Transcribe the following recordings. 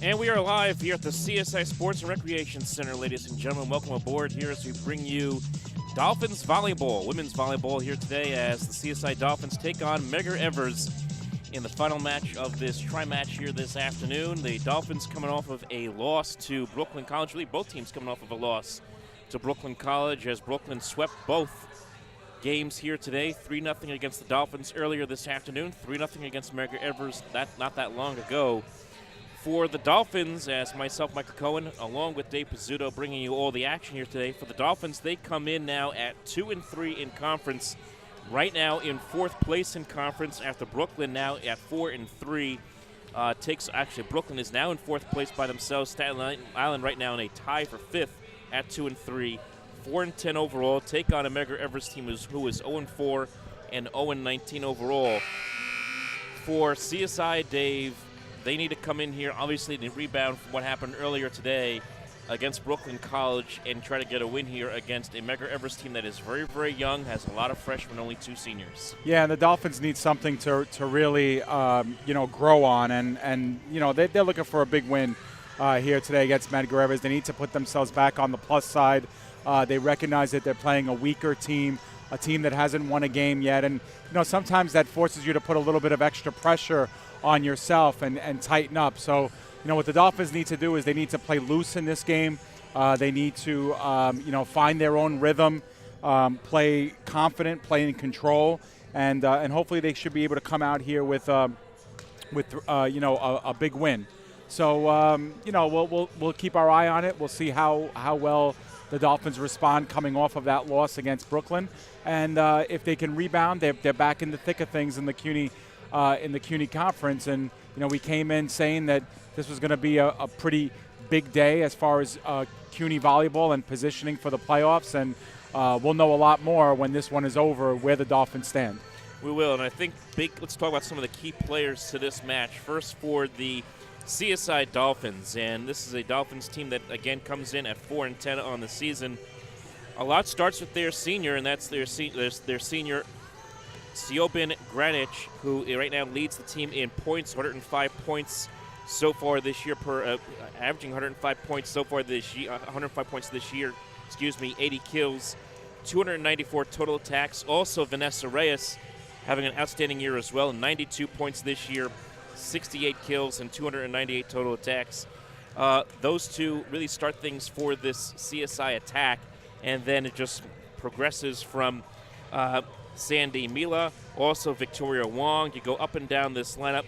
And we are live here at the CSI Sports and Recreation Center, ladies and gentlemen. Welcome aboard here as we bring you Dolphins Volleyball, women's volleyball here today as the CSI Dolphins take on Medgar Evers in the final match of this tri-match here this afternoon. The Dolphins coming off of a loss to Brooklyn College. Really, both teams coming off of a loss to Brooklyn College as Brooklyn swept both games here today. 3-0 against the Dolphins earlier this afternoon. 3-0 against Medgar Evers not that long ago. For the Dolphins, as myself, Michael Cohen, along with Dave Pizzuto, bringing you all the action here today. For the Dolphins, they come in now at 2-3 in conference. Right now in fourth place in conference after Brooklyn now at 4-3. Brooklyn is now in fourth place by themselves. Staten Island right now in a tie for fifth at 2-3. 4-10 overall. Take on a Medgar Evers team who is 0-4 and 0-19 overall. For CSI, Dave, they need to come in here, obviously, to rebound from what happened earlier today against Brooklyn College and try to get a win here against a Medgar Evers team that is very, very young, has a lot of freshmen, only 2 seniors. Yeah, and the Dolphins need something to really, grow on. And they're looking for a big win here today against Medgar Evers. They need to put themselves back on the plus side. They recognize that they're playing a weaker team, a team that hasn't won a game yet. And, sometimes that forces you to put a little bit of extra pressure on yourself and tighten up. So, what the Dolphins need to do is they need to play loose in this game. They need to, find their own rhythm, play confident, play in control, and hopefully they should be able to come out here with a big win. So, we'll keep our eye on it. We'll see how well the Dolphins respond coming off of that loss against Brooklyn, and if they can rebound, they're back in the thick of things in the CUNY Conference. And we came in saying that this was going to be a pretty big day as far as CUNY volleyball and positioning for the playoffs, and we'll know a lot more when this one is over where the Dolphins stand. We will, and I think let's talk about some of the key players to this match. First, for the CSI Dolphins, and this is a Dolphins team that again comes in at 4-10 on the season. A lot starts with their senior, and that's their senior Siobhan Granic, who right now leads the team in points, 105 points so far this year, averaging 105 points so far this year. 105 points this year. 80 kills, 294 total attacks. Also, Vanessa Reyes having an outstanding year as well, 92 points this year, 68 kills and 298 total attacks. Those two really start things for this CSI attack, and then it just progresses from Sandy Mila, also Victoria Wong. You go up and down this lineup.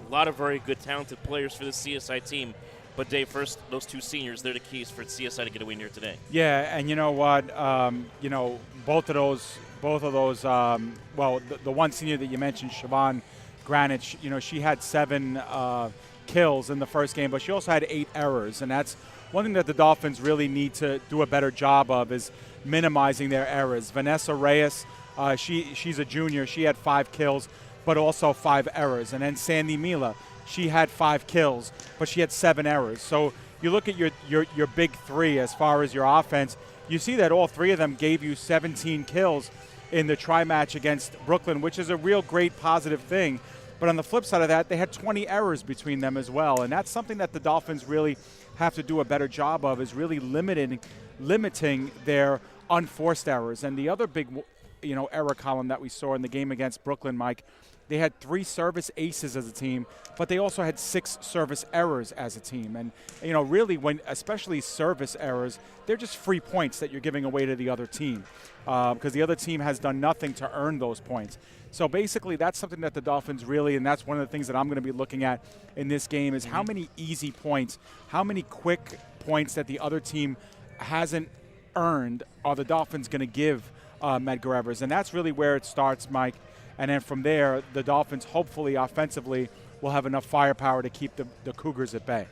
A lot of very good, talented players for the CSI team. But, Dave, first, those 2 seniors, they're the keys for CSI to get a win here today. Yeah, and you know what? Both of those. The one senior that you mentioned, Siobhan Granic, she had 7 kills in the first game, but she also had 8 errors. And that's one thing that the Dolphins really need to do a better job of, is minimizing their errors. Vanessa Reyes, she's a junior. She had 5 kills, but also 5 errors. And then Sandy Mila, she had 5 kills, but she had 7 errors. So you look at your big 3 as far as your offense, you see that all 3 of them gave you 17 kills in the tri-match against Brooklyn, which is a real great positive thing. But on the flip side of that, they had 20 errors between them as well. And that's something that the Dolphins really have to do a better job of, is really limiting their unforced errors. And the other big error column that we saw in the game against Brooklyn, Mike, they had 3 service aces as a team, but they also had 6 service errors as a team. And, really, especially service errors, they're just free points that you're giving away to the other team, because the other team has done nothing to earn those points. So basically, that's something that the Dolphins really, and that's one of the things that I'm going to be looking at in this game, is how many easy points, how many quick points that the other team hasn't earned are the Dolphins going to give Medgar Evers. And that's really where it starts, Mike. And then from there, the Dolphins, hopefully, offensively, will have enough firepower to keep the Cougars at bay.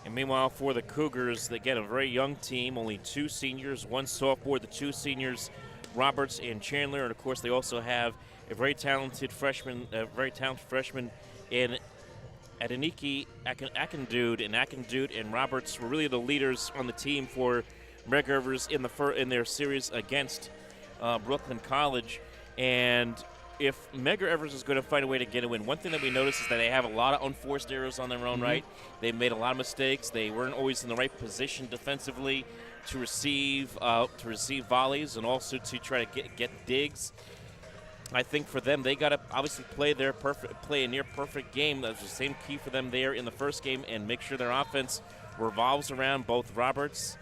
And meanwhile, for the Cougars, they get a very young team, only 2 seniors, 1 sophomore. The 2 seniors, Roberts and Chandler. And, of course, they also have a very talented freshman in Adeniki Akindude and Roberts were really the leaders on the team for Medgar Evers in their series against Brooklyn College. And if Medgar Evers is going to find a way to get a win, one thing that we notice is that they have a lot of unforced errors on their own right. They made a lot of mistakes. They weren't always in the right position defensively to receive volleys and also to try to get digs. I think for them, they got to obviously play a near perfect game. That's the same key for them there in the first game, and make sure their offense revolves around both Roberts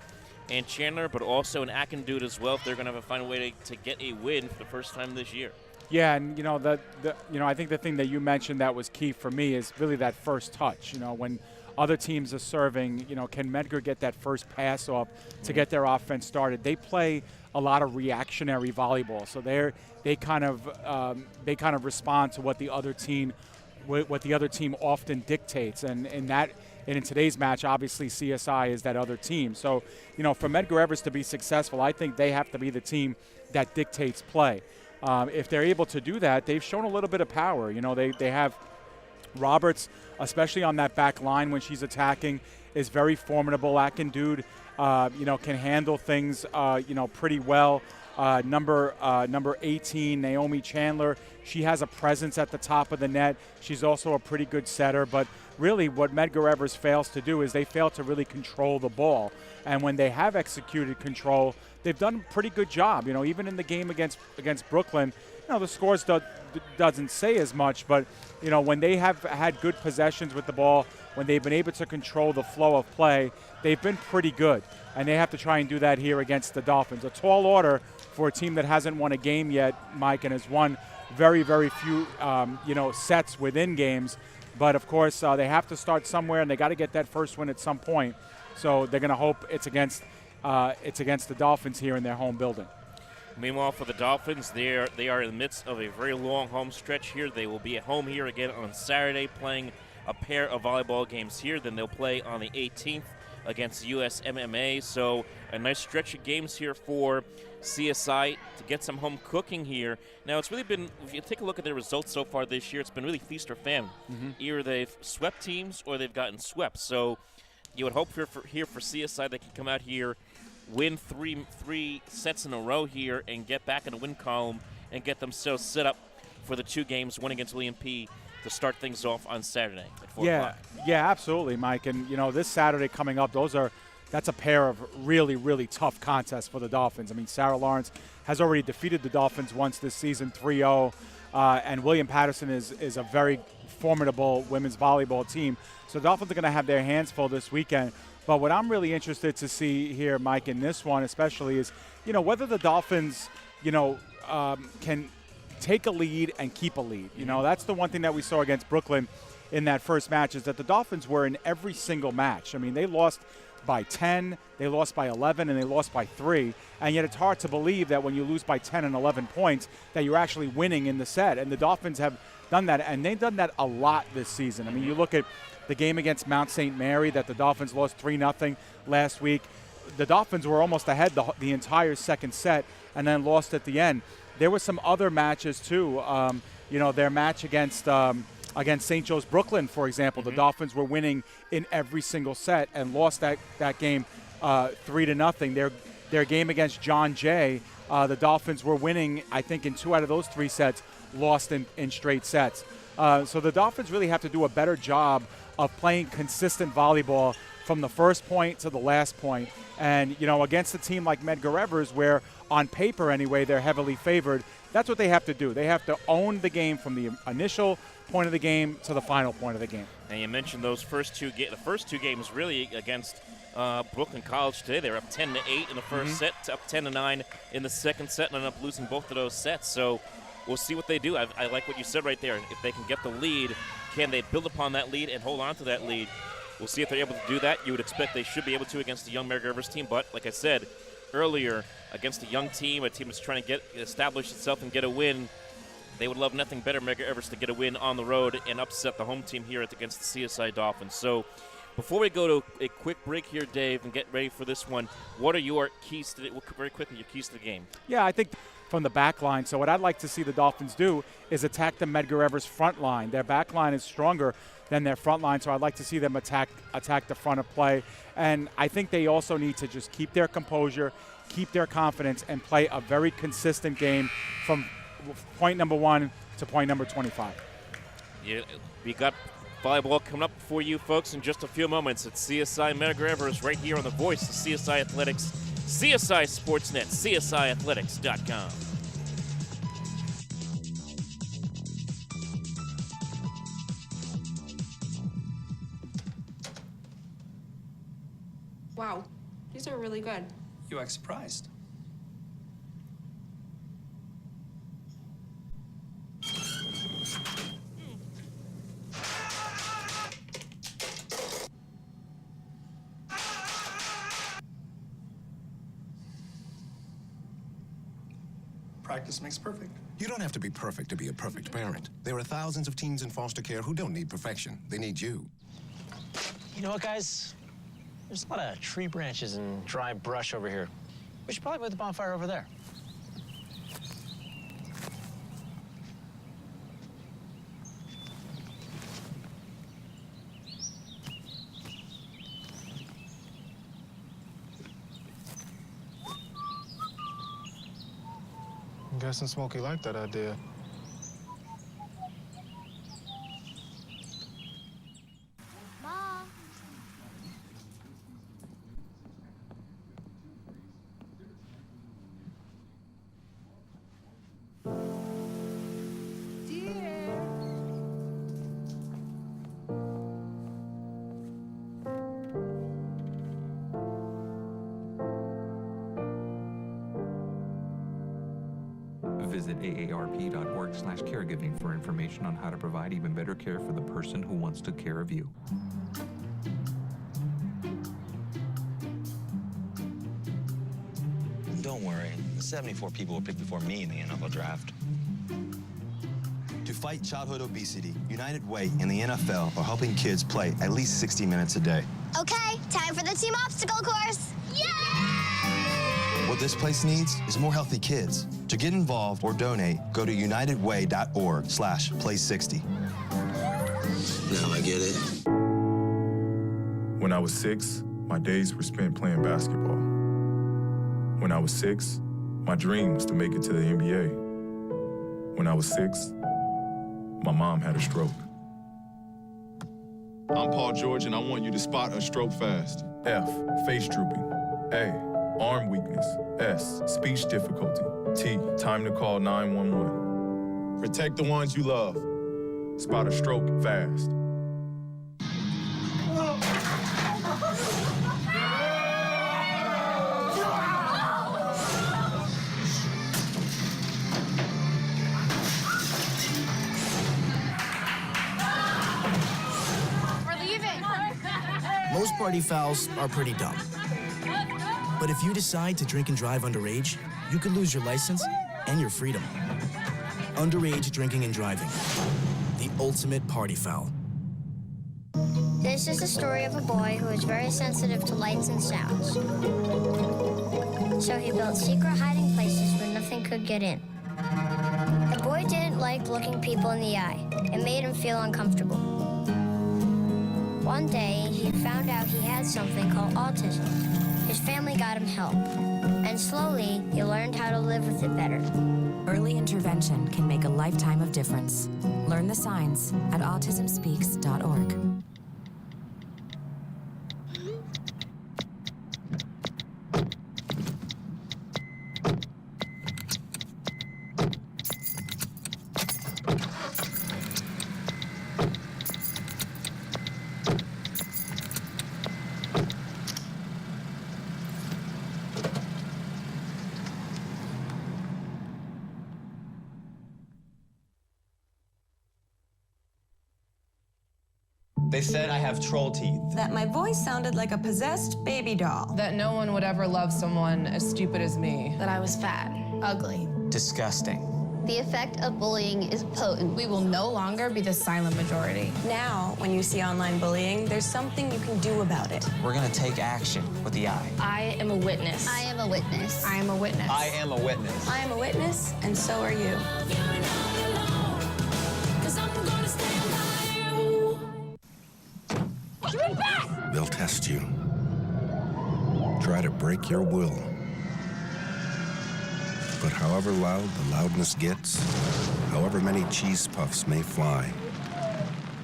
and Chandler, but also an Akindude as well if they're going to find a way to get a win for the first time this year. Yeah, and I think the thing that you mentioned that was key for me is really that first touch. When other teams are serving, can Medgar get that first pass off to get their offense started? They play a lot of reactionary volleyball, so they kind of respond to what the other team often dictates, and in today's match, obviously CSI is that other team. So, for Medgar Evers to be successful, I think they have to be the team that dictates play. If they're able to do that, they've shown a little bit of power. They have Roberts, especially on that back line when she's attacking, is very formidable. Akindude, can handle things, pretty well. Number 18, Naomi Chandler, she has a presence at the top of the net. She's also a pretty good setter, but really what Medgar Evers fails to do is they fail to really control the ball. And when they have executed control, they've done a pretty good job. Even in the game against Brooklyn, the scores doesn't say as much, but when they have had good possessions with the ball, when they've been able to control the flow of play, they've been pretty good. And they have to try and do that here against the Dolphins. A tall order for a team that hasn't won a game yet, Mike, and has won very, very few, sets within games. But of course, they have to start somewhere, and they got to get that first win at some point. So they're going to hope it's against the Dolphins here in their home building. Meanwhile, for the Dolphins, they are in the midst of a very long home stretch here. They will be at home here again on Saturday, playing a pair of volleyball games here. Then they'll play on the 18th against US MMA. So a nice stretch of games here for CSI to get some home cooking here. Now, it's really been, if you take a look at their results so far this year, it's been really feast or famine. Either they've swept teams or they've gotten swept. So you would hope for CSI they can come out here, win three sets in a row here, and get back in the win column and get themselves set up for the 2 games, one against William P., to start things off on Saturday at 4 o'clock. Yeah, absolutely, Mike. And, this Saturday coming up, that's a pair of really, really tough contests for the Dolphins. I mean, Sarah Lawrence has already defeated the Dolphins once this season, 3-0, and William Patterson is a very formidable women's volleyball team. So the Dolphins are going to have their hands full this weekend. But what I'm really interested to see here, Mike, in this one especially is, whether the Dolphins, can take a lead and keep a lead. That's the one thing that we saw against Brooklyn in that first match, is that the Dolphins were in every single match. I mean, they lost by 10, they lost by 11, and they lost by 3. And yet it's hard to believe that when you lose by 10 and 11 points that you're actually winning in the set. And the Dolphins have done that, and they've done that a lot this season. I mean, you look at the game against Mount St. Mary that the Dolphins lost 3-0 last week. The Dolphins were almost ahead the entire second set and then lost at the end. There were some other matches too. Their match against St. Joe's Brooklyn, for example, the Dolphins were winning in every single set and lost that game 3-0. Their game against John Jay, the Dolphins were winning, I think, in 2 out of those 3 sets, lost in straight sets. So the Dolphins really have to do a better job of playing consistent volleyball from the first point to the last point. And, against a team like Medgar Evers, where on paper anyway they're heavily favored, that's what they have to do. They have to own the game from the initial point of the game to the final point of the game. And you mentioned those first 2 games. The first 2 games really against Brooklyn College today. They were up 10-8 in the first set, up 10-9 in the second set, and ended up losing both of those sets. So we'll see what they do. I like what you said right there. If they can get the lead, can they build upon that lead and hold on to that lead? We'll see if they're able to do that. You would expect they should be able to against the young Medgar Evers team, but like I said earlier, against a young team, a team that's trying to establish itself and get a win, they would love nothing better, Medgar Evers, to get a win on the road and upset the home team here against the CSI Dolphins. So before we go to a quick break here, Dave, and get ready for this one, what are your keys to very quickly, your keys to the game? Yeah, I think from the back line. So what I'd like to see the Dolphins do is attack the Medgar Evers front line. Their back line is stronger than their front line, so I'd like to see them attack the front of play. And I think they also need to just keep their composure, keep their confidence, and play a very consistent game from point number 1 to point number 25. Yeah, we got volleyball coming up for you folks in just a few moments. It's CSI Medgar Evers right here on the voice of CSI Athletics, CSI Sportsnet, CSIathletics.com. Wow, these are really good. You act surprised. Practice makes perfect. You don't have to be perfect to be a perfect parent. There are thousands of teens in foster care who don't need perfection. They need you. You know what, guys? There's a lot of tree branches and dry brush over here. We should probably put the bonfire over there. I'm guessing Smokey liked that idea. Mom. Visit aarp.org/caregiving for information on how to provide even better care for the person who wants to care of you. Don't worry. 74 people were picked before me in the NFL draft. To fight childhood obesity, United Way and the NFL are helping kids play at least 60 minutes a day. Okay, time for the team obstacle course. Yay! What this place needs is more healthy kids. To get involved or donate, go to unitedway.org/play60. Now I get it. When I was 6, my days were spent playing basketball. When I was 6, my dream was to make it to the NBA. When I was 6, my mom had a stroke. I'm Paul George, and I want you to spot a stroke fast. F, face drooping. A, arm weakness. S, speech difficulty. T, time to call 911. Protect the ones you love. Spot a stroke fast. Most party fouls are pretty dumb. But if you decide to drink and drive underage, you could lose your license and your freedom. Underage drinking and driving. The ultimate party foul. This is the story of a boy who was very sensitive to lights and sounds. So he built secret hiding places where nothing could get in. The boy didn't like looking people in the eye. It made him feel uncomfortable. One day, he found out he had something called autism. His family got him help, and slowly, he learned how to live with it better. Early intervention can make a lifetime of difference. Learn the signs at autismspeaks.org. They said I have troll teeth. That my voice sounded like a possessed baby doll. That no one would ever love someone as stupid as me. That I was fat, ugly. Disgusting. The effect of bullying is potent. We will no longer be the silent majority. Now, when you see online bullying, there's something you can do about it. We're gonna take action with the I. I am a witness. I am a witness. I am a witness. I am a witness. I am a witness, and so are you. They'll test you. Try to break your will. But however loud the loudness gets, however many cheese puffs may fly,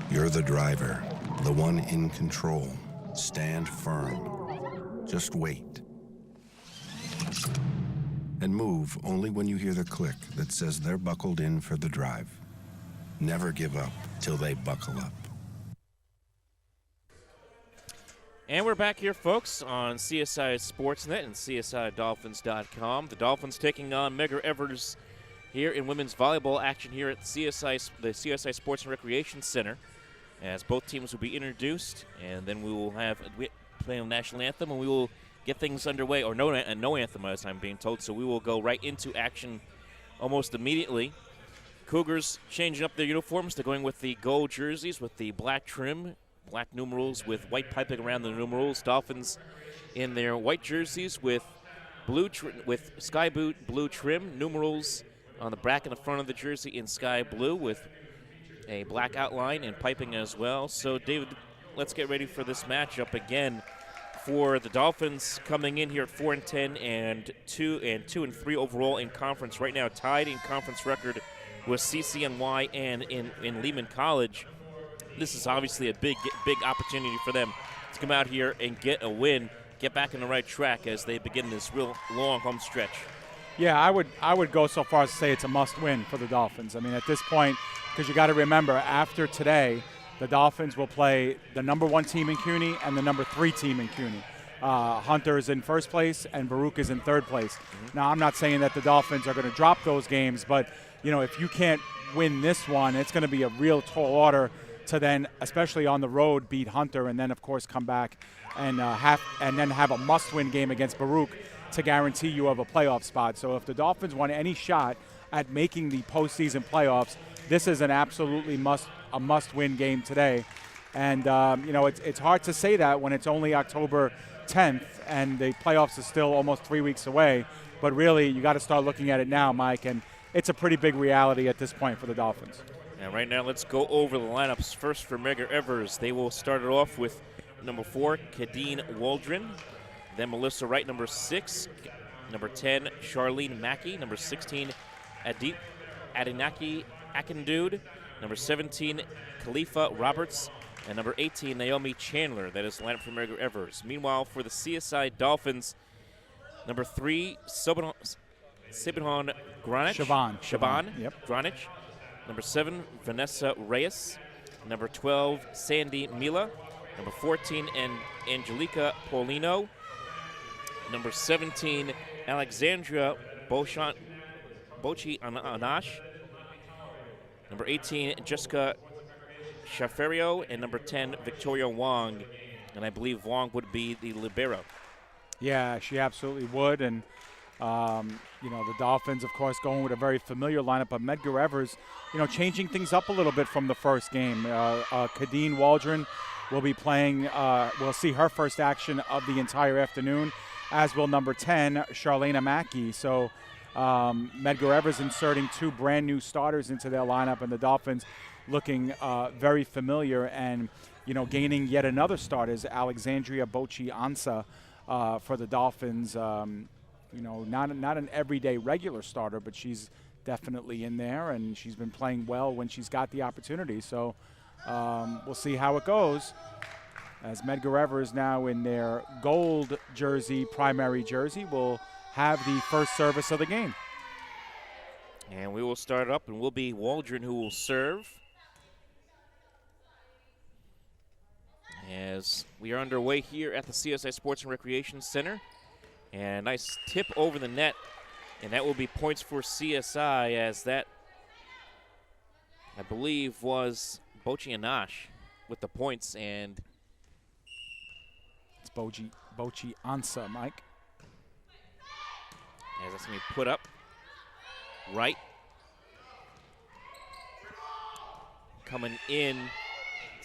you're the driver, the one in control. Stand firm. Just wait. And move only when you hear the click that says they're buckled in for the drive. Never give up till they buckle up. And we're back here, folks, on CSI Sportsnet and CSIDolphins.com. The Dolphins taking on Medgar Evers here in women's volleyball action here at the CSI Sports and Recreation Center, as both teams will be introduced, and then we will play the national anthem, and we will get things underway, or no anthem as I'm being told, so we will go right into action almost immediately. Cougars changing up their uniforms. They're going with the gold jerseys with the black trim, black numerals with white piping around the numerals. Dolphins in their white jerseys with sky blue trim, numerals on the back and the front of the jersey in sky blue with a black outline and piping as well. So, David, let's get ready for this matchup again. For the Dolphins coming in here at 4-10 and 2-3 overall in conference right now, tied in conference record with CCNY and in Lehman College. This is obviously a big opportunity for them to come out here and get a win, get back on the right track as they begin this real long home stretch. Yeah, I would go so far as to say it's a must-win for the Dolphins. I mean, at this point, because you got to remember, after today, the Dolphins will play the number 1 team in CUNY and the number 3 team in CUNY. Hunter is in first place and Baruch is in third place. Mm-hmm. Now, I'm not saying that the Dolphins are going to drop those games, but if you can't win this one, it's going to be a real tall order to then, especially on the road, beat Hunter and then, of course, come back and have a must-win game against Baruch to guarantee you have a playoff spot. So if the Dolphins want any shot at making the postseason playoffs, this is an absolutely must-win game today. And, it's hard to say that when it's only October 10th and the playoffs are still almost 3 weeks away. But really, you got to start looking at it now, Mike, and it's a pretty big reality at this point for the Dolphins. And right now, let's go over the lineups. First for Medgar Evers, they will start it off with number 4, Kadeen Waldron. Then Melissa Wright, number 6. Number 10, Charlene Mackey. Number 16, Adinaki Akindude. Number 17, Khalifa Roberts. And number 18, Naomi Chandler. That is the lineup for Medgar Evers. Meanwhile, for the CSI Dolphins, number 3, Siobhan Granich. Siobhan. Yep. Granich. Number 7, Vanessa Reyes. Number 12, Sandy Mila. Number 14, Angelica Paulino. Number 17, Alexandria Bochi Anash. Number 18, Jessica Shaferio. And number 10, Victoria Wong. And I believe Wong would be the libero. Yeah, she absolutely would. And, the Dolphins, of course, going with a very familiar lineup. But Medgar Evers, changing things up a little bit from the first game. Kadeen Waldron will be playing. We'll see her first action of the entire afternoon, as will number 10, Charlene Mackey. So Medgar Evers inserting 2 brand new starters into their lineup, and the Dolphins looking very familiar and, gaining yet another starter is Alexandria Bochi Ansa for the Dolphins. Not an everyday regular starter, but she's definitely in there, and she's been playing well when she's got the opportunity. So we'll see how it goes, as Medgar Evers now in their gold jersey, primary jersey, will have the first service of the game. And we will start up, and will be Waldron who will serve. As we are underway here at the CSI Sports and Recreation Center. And a nice tip over the net, and that will be points for CSI, as that, I believe, was Bochi Anash with the points, and it's Bochi Ansa, Mike. As that's going to be put up right. Coming in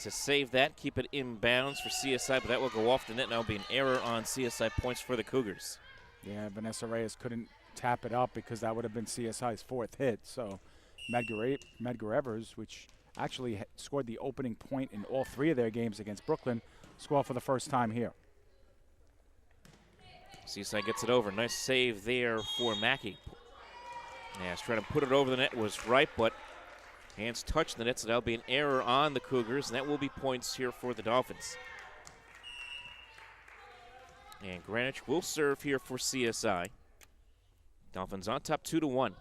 to save that, keep it inbounds for CSI, but that will go off the net. Now be an error on CSI, points for the Cougars. Yeah, Vanessa Reyes couldn't tap it up because that would have been CSI's 4th hit. So Medgar Evers, which actually scored the opening point in all 3 of their games against Brooklyn, scored for the first time here. CSI gets it over. Nice save there for Mackey. Yeah, he's trying to put it over the net, was right, but hands touched the net, so that'll be an error on the Cougars, and that will be points here for the Dolphins. And Greenwich will serve here for CSI. Dolphins on top 2-1.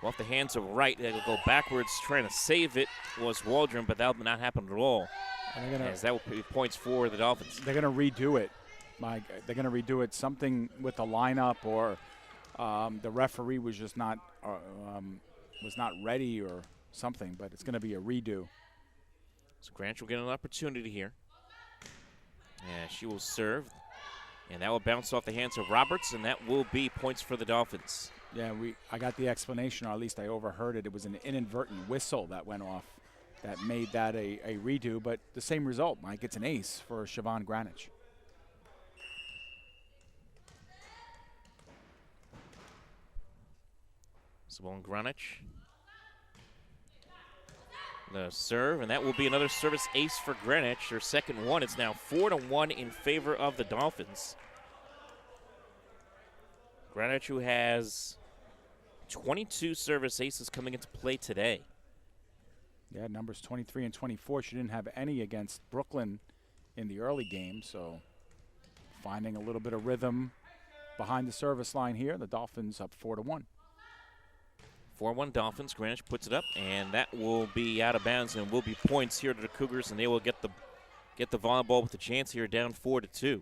Off the hands of Wright, they'll go backwards, trying to save it was Waldron, but that will not happen at all. As that will be points for the Dolphins. They're going to redo it, Mike. They're going to redo it. Something with the lineup, or the referee was just not ready, or something. But it's going to be a redo. So Greenwich will get an opportunity here. And she will serve, and that will bounce off the hands of Roberts, and that will be points for the Dolphins. Yeah, I got the explanation, or at least I overheard it. It was an inadvertent whistle that went off that made that a redo, but the same result, Mike. It's an ace for Siobhan Greenwich. Siobhan Greenwich. The serve, and that will be another service ace for Greenwich. Her second one. It's now 4-1 in favor of the Dolphins. Greenwich, who has 22 service aces coming into play today. Yeah, numbers 23 and 24. She didn't have any against Brooklyn in the early game, so finding a little bit of rhythm behind the service line here. The Dolphins up 4-1. 4-1 Dolphins. Greenwich puts it up, and that will be out of bounds and will be points here to the Cougars, and they will get the volleyball with a chance here, down 4-2.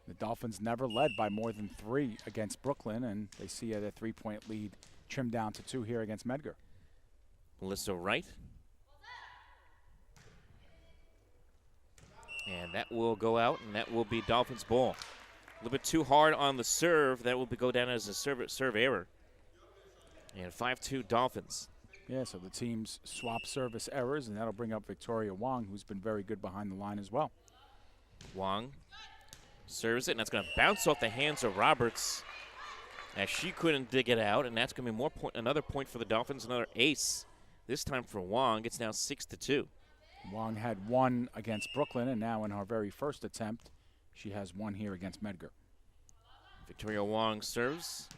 The Dolphins never led by more than 3 against Brooklyn, and they see a 3-point lead trimmed down to 2 here against Medgar. Melissa Wright. And that will go out, and that will be Dolphins ball. A little bit too hard on the serve. That will go down as a serve error. And 5-2 Dolphins. Yeah, so the teams swap service errors, and that'll bring up Victoria Wong, who's been very good behind the line as well. Wong serves it, and that's going to bounce off the hands of Roberts as she couldn't dig it out, and that's going to be another point for the Dolphins, another ace. This time for Wong. It's now 6-2. Wong had 1 against Brooklyn, and now in her very first attempt, she has 1 here against Medgar. Victoria Wong serves.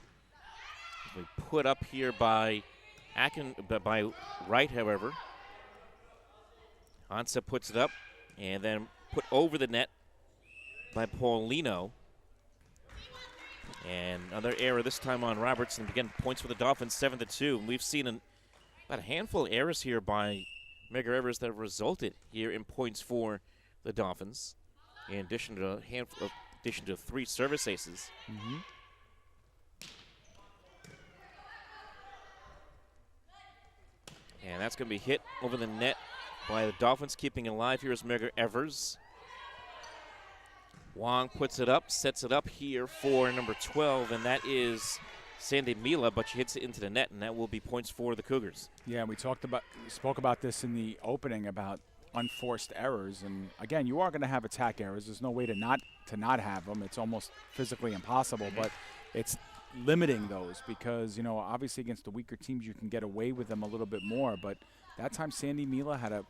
We put up here by Wright, however. Ansa puts it up, and then put over the net by Paulino. And another error this time on Roberts, and again, points for the Dolphins, 7-2. And we've seen about a handful of errors here by Medgar Evers that have resulted here in points for the Dolphins, in addition to 3 service aces. Mm-hmm. And that's going to be hit over the net by the Dolphins. Keeping it alive here is Medgar Evers. Wong puts it up, sets it up here for number 12, and that is Sandy Mila, but she hits it into the net, and that will be points for the Cougars. Yeah, we spoke about this in the opening about unforced errors, and again, you are going to have attack errors. There's no way to not have them. It's almost physically impossible, but it's limiting those because, obviously against the weaker teams you can get away with them a little bit more, but that time Sandy Mila had a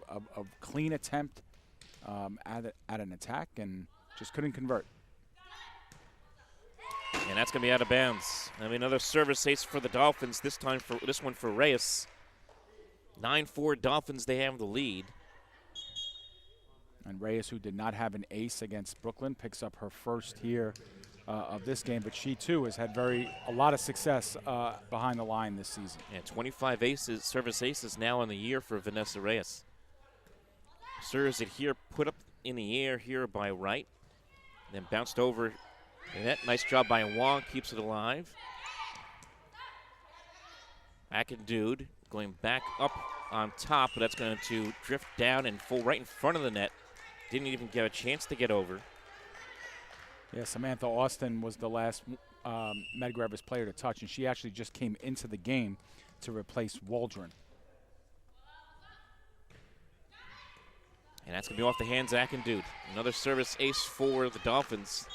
clean attempt at an attack and just couldn't convert. And that's going to be out of bounds. I mean, another service ace for the Dolphins, this one for Reyes. 9-4 Dolphins, they have the lead. And Reyes, who did not have an ace against Brooklyn, picks up her first here of this game, but she too has had a lot of success behind the line this season. Yeah, 25 aces, service aces now in the year for Vanessa Reyes. Serves it here, put up in the air here by Wright, then bounced over the net. Nice job by Wong, keeps it alive. Akindude going back up on top, but that's going to drift down and fall right in front of the net. Didn't even get a chance to get over. Yeah, Samantha Austin was the last Medgar Evers player to touch, and she actually just came into the game to replace Waldron. And that's going to be off the hands of Akindude. Another service ace for the Dolphins.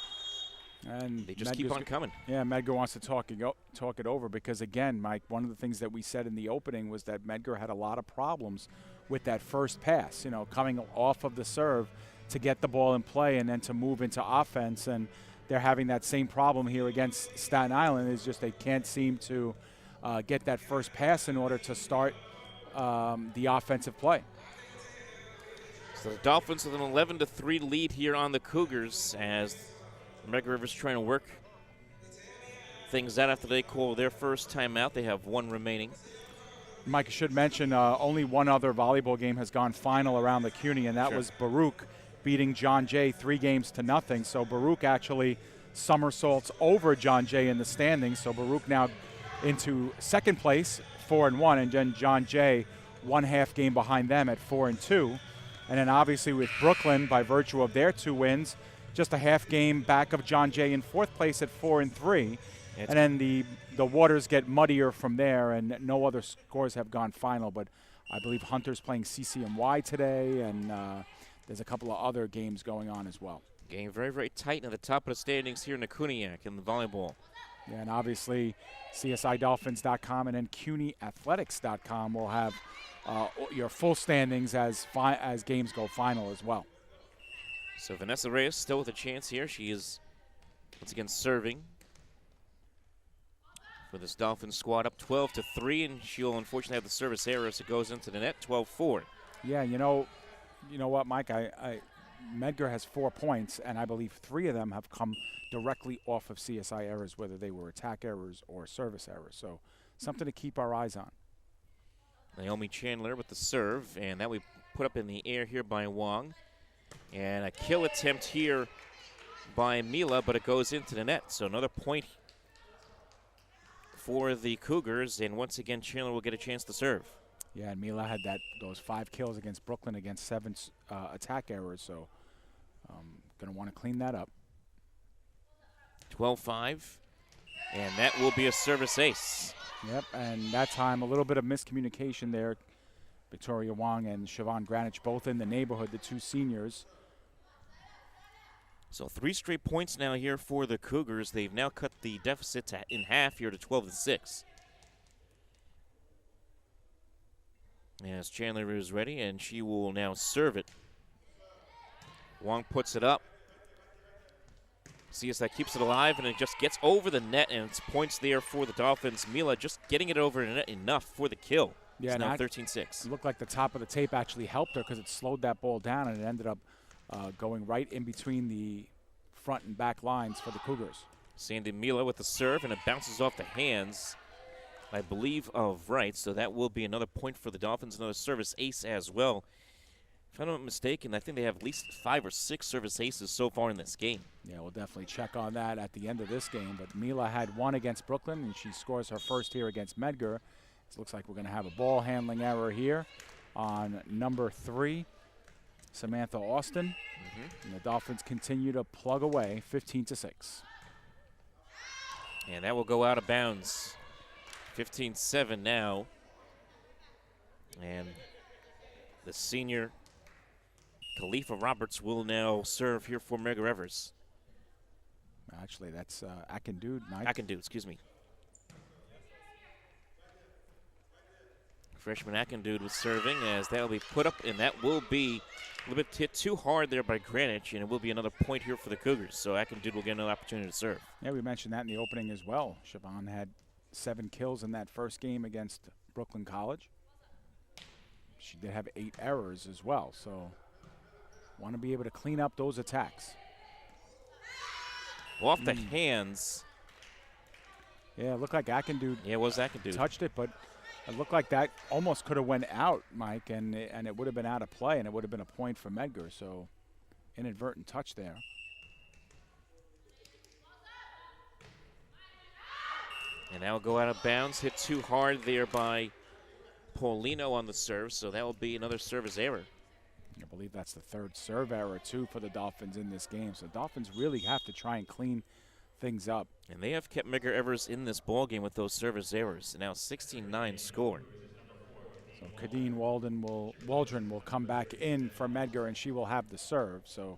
And they just keep on coming. Yeah, Medgar wants to talk it over because, again, Mike, one of the things that we said in the opening was that Medgar had a lot of problems with that first pass, coming off of the serve to get the ball in play and then to move into offense. And they're having that same problem here against Staten Island. Is just they can't seem to get that first pass in order to start the offensive play. So the Dolphins with an 11-3 lead here on the Cougars as Medgar Rivers trying to work things out after they call their first timeout. They have one remaining. Mike, I should mention only one other volleyball game has gone final around the CUNY, and that was Baruch beating John Jay 3-0. So Baruch actually somersaults over John Jay in the standings. So Baruch now into second place, 4-1, and then John Jay 1/2 game behind them at 4-2. And then obviously with Brooklyn, by virtue of their 2 wins, just a half game back of John Jay in 4th place at 4-3. And then the waters get muddier from there, and no other scores have gone final. But I believe Hunter's playing CCNY today, and there's a couple of other games going on as well. Game very, very tight at the top of the standings here in Acuniac in the volleyball. Yeah, and obviously CSIDolphins.com and then CUNYathletics.com will have your full standings as games go final as well. So Vanessa Reyes still with a chance here. She is once again serving for this Dolphins squad, up 12-3, and she'll unfortunately have the service error as it goes into the net, 12-4. Yeah, you know what, Mike? Medgar has 4 points, and I believe 3 of them have come directly off of CSI errors, whether they were attack errors or service errors. So something to keep our eyes on. Naomi Chandler with the serve, and that we put up in the air here by Wong. And a kill attempt here by Mila, but it goes into the net. So another point for the Cougars, and once again Chandler will get a chance to serve. Yeah, and Mila had those 5 kills against Brooklyn against 7 attack errors, so going to want to clean that up. 12-5, and that will be a service ace. Yep, and that time a little bit of miscommunication there. Victoria Wong and Siobhan Granich both in the neighborhood, the 2 seniors. So 3 straight points now here for the Cougars. They've now cut the deficit in half here to 12-6. As Chandler is ready, and she will now serve it. Wong puts it up. CSI keeps it alive, and it just gets over the net, and it's points there for the Dolphins. Mila just getting it over the net enough for the kill. Yeah, it's now 13-6. It looked like the top of the tape actually helped her because it slowed that ball down, and it ended up going right in between the front and back lines for the Cougars. Sandy Mila with the serve, and it bounces off the hands, I believe, of Wright. So that will be another point for the Dolphins, another service ace as well. If I'm not mistaken, I think they have at least 5 or 6 service aces so far in this game. Yeah, we'll definitely check on that at the end of this game. But Mila had 1 against Brooklyn, and she scores her first here against Medgar. It looks like we're going to have a ball handling error here on number 3, Samantha Austin. And the Dolphins continue to plug away, 15-6. And that will go out of bounds. 15-7 now. And the senior Khalifa Roberts will now serve here for Medgar Evers. Actually, that's Akindude, Mike. Akindude, excuse me. Freshman Akindude was serving as that will be put up, and that will be a little bit hit too hard there by Greenwich, and it will be another point here for the Cougars. So Akindude will get another opportunity to serve. Yeah, we mentioned that in the opening as well. Siobhan had 7 kills in that first game against Brooklyn College. She did have 8 errors as well, so want to be able to clean up those attacks. Off the hands. Yeah, it looked like Akindude. Yeah, it was Akindude. Touched it, but it looked like that almost could have went out, Mike, and it would have been out of play, and it would have been a point for Medgar. So inadvertent touch there. And that will go out of bounds. Hit too hard there by Paulino on the serve, so that will be another service error. I believe that's the 3rd serve error, too, for the Dolphins in this game. So the Dolphins really have to try and clean things up. And they have kept Medgar Evers in this ballgame with those service errors. Now 16-9 score. So Kadeen Waldron will come back in for Medgar, and she will have the serve. So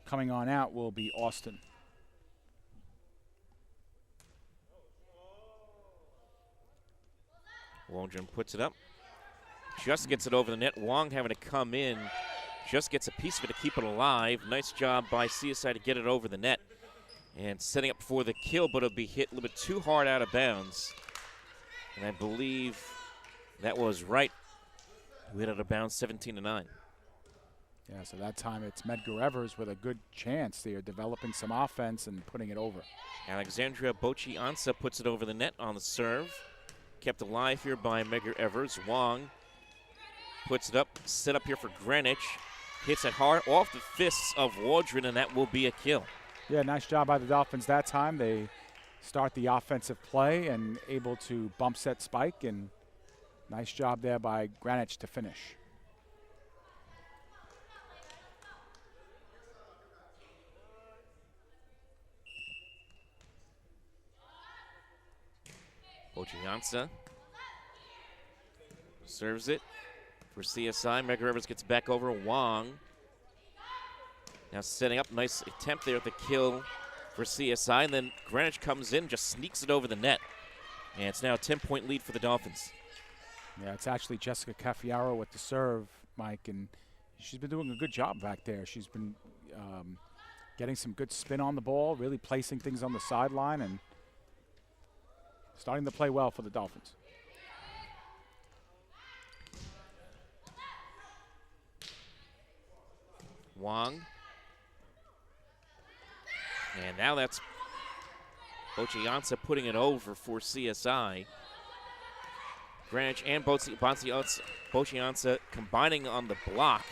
coming on out will be Austin. Waldron puts it up. Just gets it over the net. Wong having to come in. Just gets a piece of it to keep it alive. Nice job by CSI to get it over the net. And setting up for the kill, but it'll be hit a little bit too hard out of bounds. And I believe that was right. We hit out of bounds 17-9. Yeah, so that time it's Medgar Evers with a good chance. They are developing some offense and putting it over. Alexandria Bochi-Ansa puts it over the net on the serve. Kept alive here by Medgar Evers. Wong puts it up, set up here for Greenwich. Hits it hard off the fists of Waldron, and that will be a kill. Yeah, nice job by the Dolphins that time. They start the offensive play and able to bump set spike, and nice job there by Greenwich to finish. Bochi-Ansa serves it for CSI. Medgar Evers gets back over. Wong now setting up. Nice attempt there at the kill for CSI. And then Greenwich comes in, just sneaks it over the net. And it's now a 10-point lead for the Dolphins. Yeah, it's actually Jessica Caffiaro with the serve, Mike, and she's been doing a good job back there. She's been getting some good spin on the ball, really placing things on the sideline, and starting to play well for the Dolphins. Wong. And now that's Bochi-Ansa putting it over for CSI. Greenwich and Bochi-Ansa combining on the block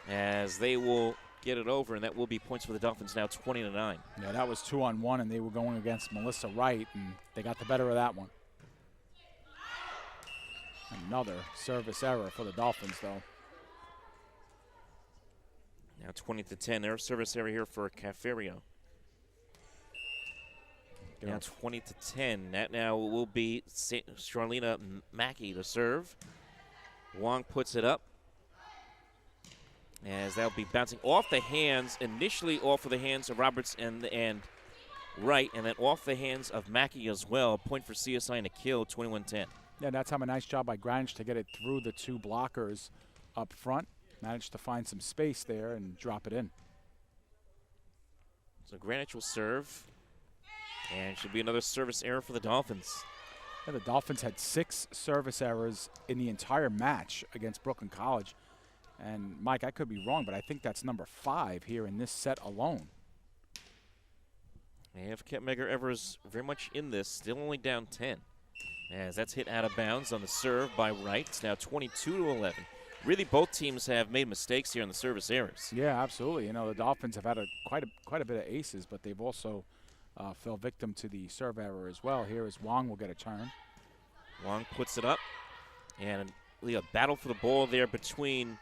as they will get it over, and that will be points for the Dolphins now, 20-9. Yeah, that was 2-on-1, and they were going against Melissa Wright, and they got the better of that one. Another service error for the Dolphins, though. Now 20-10. Their service error here for Caffiaro. Now 20-10. That now will be Charlena Mackey to serve. Wong puts it up, as that'll be bouncing off the hands, initially off of the hands of Roberts and Wright, and then off the hands of Mackey as well. A point for CSI and a kill, 21-10. Yeah, that's a nice job by Greenwich to get it through the two blockers up front. Managed to find some space there and drop it in. So Greenwich will serve, and should be another service error for the Dolphins. Yeah, the Dolphins had 6 service errors in the entire match against Brooklyn College. And, Mike, I could be wrong, but I think that's number 5 here in this set alone. They have kept Medgar Evers very much in this, still only down 10. As that's hit out of bounds on the serve by Wright. It's now 22-11. Really, both teams have made mistakes here on the service errors. Yeah, absolutely. You know, the Dolphins have had quite a bit of aces, but they've also fell victim to the serve error as well. Here is Wong will get a turn. Wong puts it up, and really a battle for the ball there between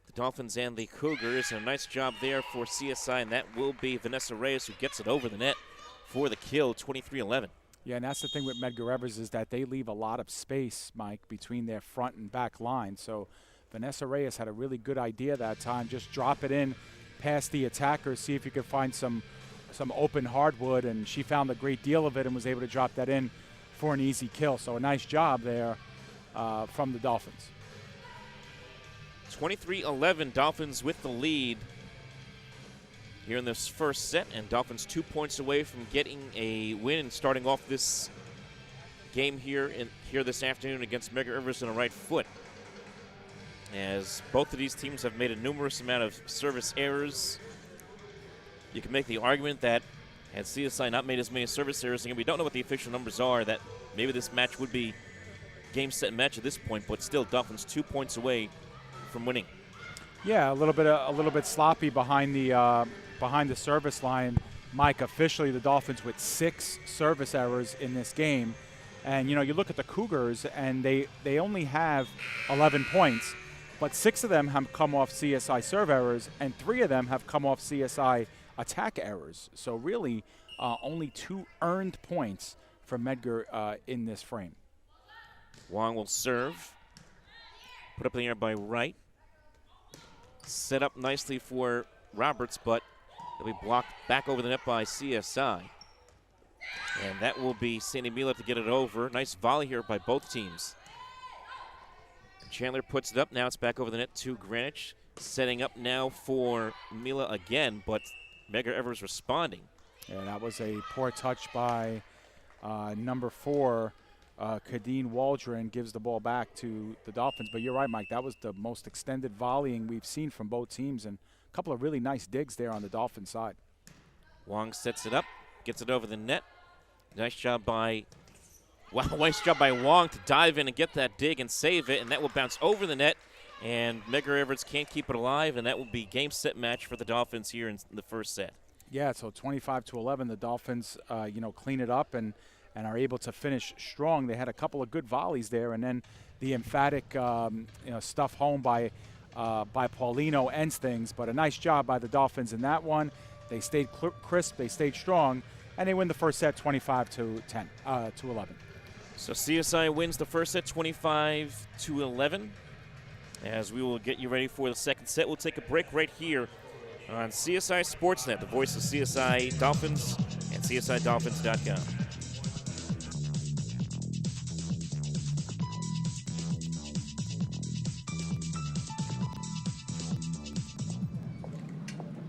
the Dolphins and the Cougars. And a nice job there for CSI, and that will be Vanessa Reyes who gets it over the net for the kill, 23-11. Yeah, and that's the thing with Medgar Evers is that they leave a lot of space, Mike, between their front and back line. So Vanessa Reyes had a really good idea that time. Just drop it in past the attacker, see if you could find some open hardwood, and she found a great deal of it and was able to drop that in for an easy kill. So a nice job there from the Dolphins. 23-11, Dolphins with the lead here in this first set, and Dolphins 2 points away from getting a win and starting off this game here this afternoon against Medgar Evers on the right foot. As both of these teams have made a numerous amount of service errors, you can make the argument that had CSI not made as many service errors, and we don't know what the official numbers are, that maybe this match would be game, set, and match at this point, but still Dolphins 2 points away from winning. Yeah, a little bit sloppy behind the service line. Mike, officially the Dolphins with 6 service errors in this game. And, you know, you look at the Cougars, and they only have 11 points, but 6 of them have come off CSI serve errors, and 3 of them have come off CSI attack errors. So really only 2 earned points for Medgar in this frame. Wong will serve. Put up in the air by Wright. Set up nicely for Roberts, but it'll be blocked back over the net by CSI. And that will be Sandy Mila to get it over. Nice volley here by both teams. Chandler puts it up. Now it's back over the net to Greenwich. Setting up now for Mila again, but Medgar Evers responding. Yeah, that was a poor touch by number 4, Kadeen Waldron, gives the ball back to the Dolphins. But you're right, Mike, that was the most extended volleying we've seen from both teams, and a couple of really nice digs there on the Dolphin side. Wong sets it up, gets it over the net. Nice job by Wong to dive in and get that dig and save it, and that will bounce over the net. And Medgar Evers can't keep it alive, and that will be game, set, match for the Dolphins here in the first set. Yeah, so 25-11, the Dolphins, clean it up and are able to finish strong. They had a couple of good volleys there, and then the emphatic, stuff home by Paulino ends things. But a nice job by the Dolphins in that one. They stayed crisp, they stayed strong, and they win the first set 25-11. So CSI wins the first set 25-11. As we will get you ready for the second set, we'll take a break right here on CSI Sportsnet, the voice of CSI Dolphins and CSIDolphins.com.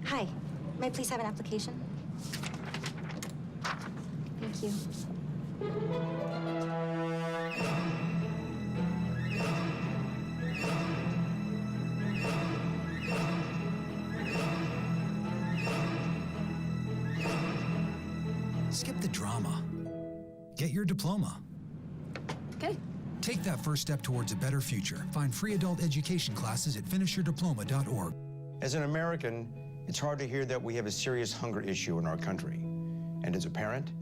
Hi, may I please have an application? Thank you. Skip the drama. Get your diploma. Okay. Take that first step towards a better future. Find free adult education classes at finishyourdiploma.org. As an American, it's hard to hear that we have a serious hunger issue in our country. And as a parent,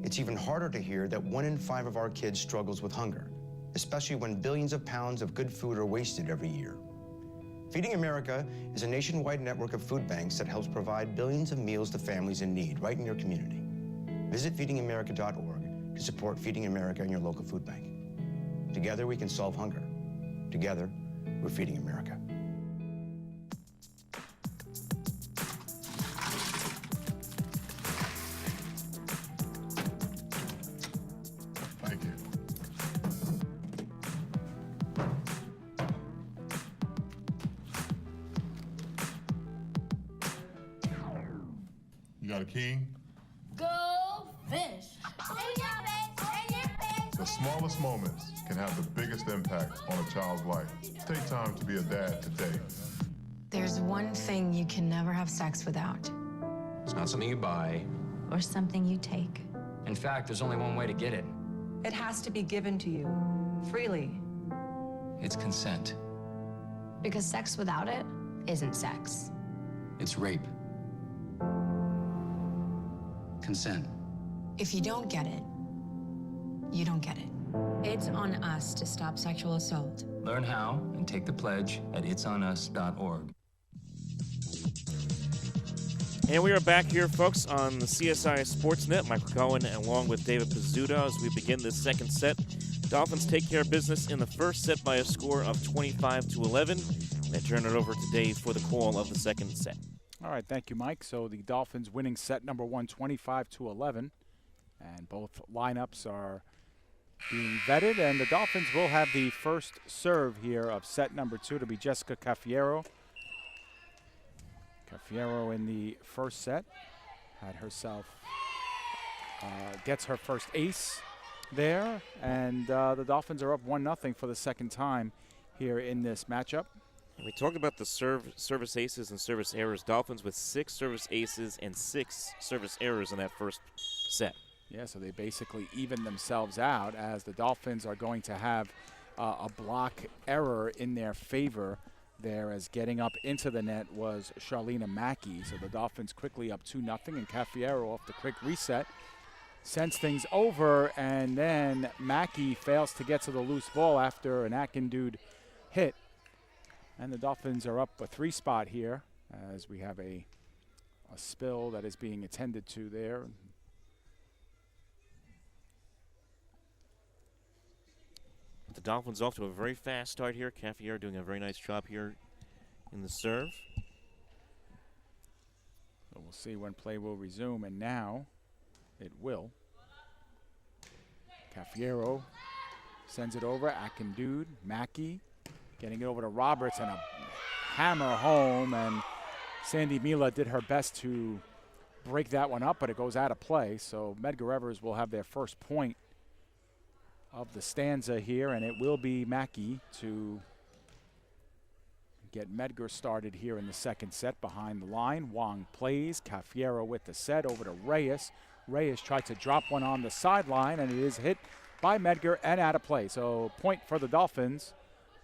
it's even harder to hear that 1 in 5 of our kids struggles with hunger, especially when billions of pounds of good food are wasted every year. Feeding America is a nationwide network of food banks that helps provide billions of meals to families in need right in your community. Visit feedingamerica.org to support Feeding America and your local food bank. Together we can solve hunger. Together, we're Feeding America. Thank you. You got a king? Go fish. The smallest moments can have the biggest impact on a child's life. Take time to be a dad today. There's one thing you can never have sex without. It's not something you buy. Or something you take. In fact, there's only one way to get it. It has to be given to you, freely. It's consent. Because sex without it isn't sex. It's rape. Consent. If you don't get it, you don't get it. It's on us to stop sexual assault. Learn how and take the pledge at itsonus.org. And we are back here, folks, on the CSI Sportsnet. Michael Cohen along with David Pizzuto as we begin this second set. Dolphins take care of business in the first set by a score of 25-11. They turn it over to Dave for the call of the second set. All right, thank you, Mike. So the Dolphins winning set number 1, 25-11. And both lineups are being vetted. And the Dolphins will have the first serve here of set number 2 to be Jessica Cafiero. Cafiero in the first set had herself, gets her first ace there. And the Dolphins are up 1-0 for the second time here in this matchup. We talked about the service aces and service errors. Dolphins with 6 service aces and 6 service errors in that first set. Yeah, so they basically even themselves out as the Dolphins are going to have a block error in their favor there, as getting up into the net was Charlena Mackey. So the Dolphins quickly up 2-0, and Cafiero off the quick reset sends things over, and then Mackey fails to get to the loose ball after an Akindude hit. And the Dolphins are up a 3 spot here as we have a spill that is being attended to there. The Dolphins off to a very fast start here. Cafiero doing a very nice job here in the serve. So we'll see when play will resume, and now it will. Cafiero sends it over. Akindude, Mackey getting it over to Roberts, and a hammer home, and Sandy Mila did her best to break that one up, but it goes out of play. So Medgar Evers will have their first point of the stanza here, and it will be Mackey to get Medgar started here in the second set behind the line. Wang plays, Cafiero with the set over to Reyes. Reyes tried to drop one on the sideline, and it is hit by Medgar and out of play. So point for the Dolphins.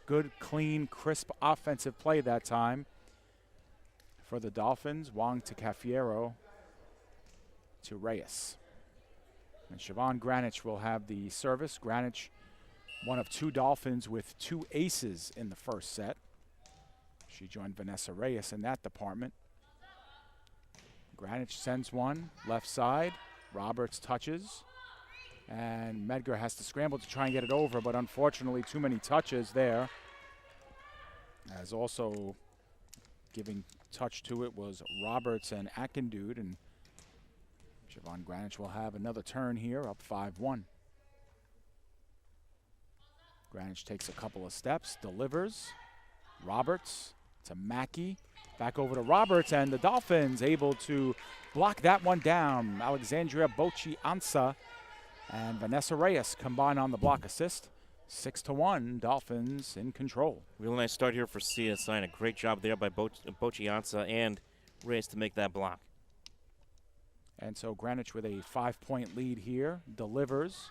Good, clean, crisp offensive play that time for the Dolphins. Wang to Cafiero to Reyes. And Siobhan Granich will have the service. Granich, one of 2 Dolphins with 2 aces in the first set. She joined Vanessa Reyes in that department. Granich sends one, left side. Roberts touches. And Medgar has to scramble to try and get it over, but unfortunately too many touches there. As also giving touch to it was Roberts and Akindude, and Siobhan Granich will have another turn here, up 5-1. Granich takes a couple of steps, delivers. Roberts to Mackey. Back over to Roberts, and the Dolphins able to block that one down. Alexandria Bocci-Ansa and Vanessa Reyes combine on the block assist. 6-1, Dolphins in control. Really nice start here for CSI, and a great job there by Bocci-Ansa and Reyes to make that block. And so Granich with a 5-point lead here, delivers.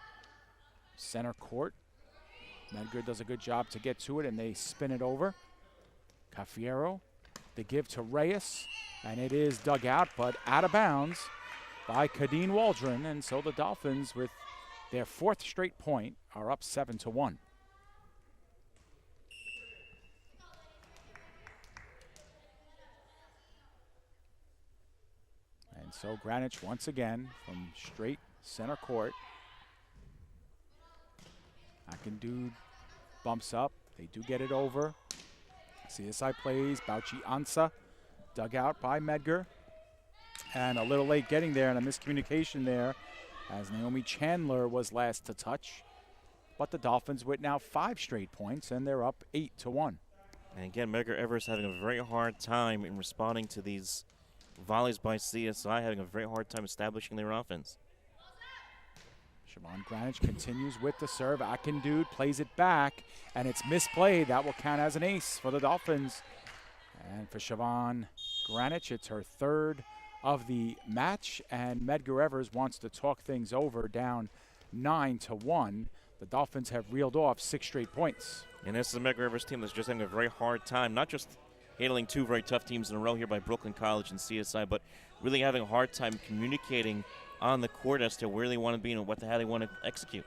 Center court. Medgar does a good job to get to it, and they spin it over. Cafiero, the give to Reyes, and it is dug out, but out of bounds by Kadeen Waldron. And so the Dolphins, with their 4th straight point, are up 7-1. And so Granich once again from straight center court. Akindude bumps up. They do get it over. CSI plays. Bocci-Ansa dug out by Medgar. And a little late getting there, and a miscommunication there as Naomi Chandler was last to touch. But the Dolphins with now 5 straight points, and they're up 8-1. And again, Medgar Evers having a very hard time in responding to these volleys by CSI, having a very hard time establishing their offense. Siobhan Granich continues with the serve. Akindude plays it back, and it's misplayed. That will count as an ace for the Dolphins. And for Siobhan Granich, it's her 3rd of the match, and Medgar Evers wants to talk things over, down 9-1. The Dolphins have reeled off 6 straight points. And this is a Medgar Evers team that's just having a very hard time, not just handling 2 very tough teams in a row here by Brooklyn College and CSI, but really having a hard time communicating on the court as to where they want to be and how they want to execute.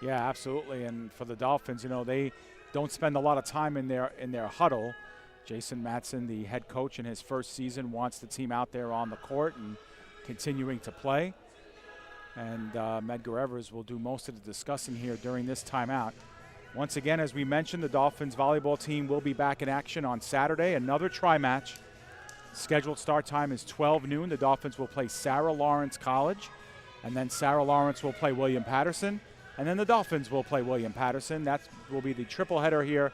Yeah, absolutely. And for the Dolphins, you know, they don't spend a lot of time in their huddle. Jason Matson, the head coach in his first season, wants the team out there on the court and continuing to play. And Medgar Evers will do most of the discussing here during this timeout. Once again, as we mentioned, the Dolphins volleyball team will be back in action on Saturday, another tri-match. Scheduled start time is 12 noon. The Dolphins will play Sarah Lawrence College, and then Sarah Lawrence will play William Patterson, and then the Dolphins will play William Patterson. That will be the triple header here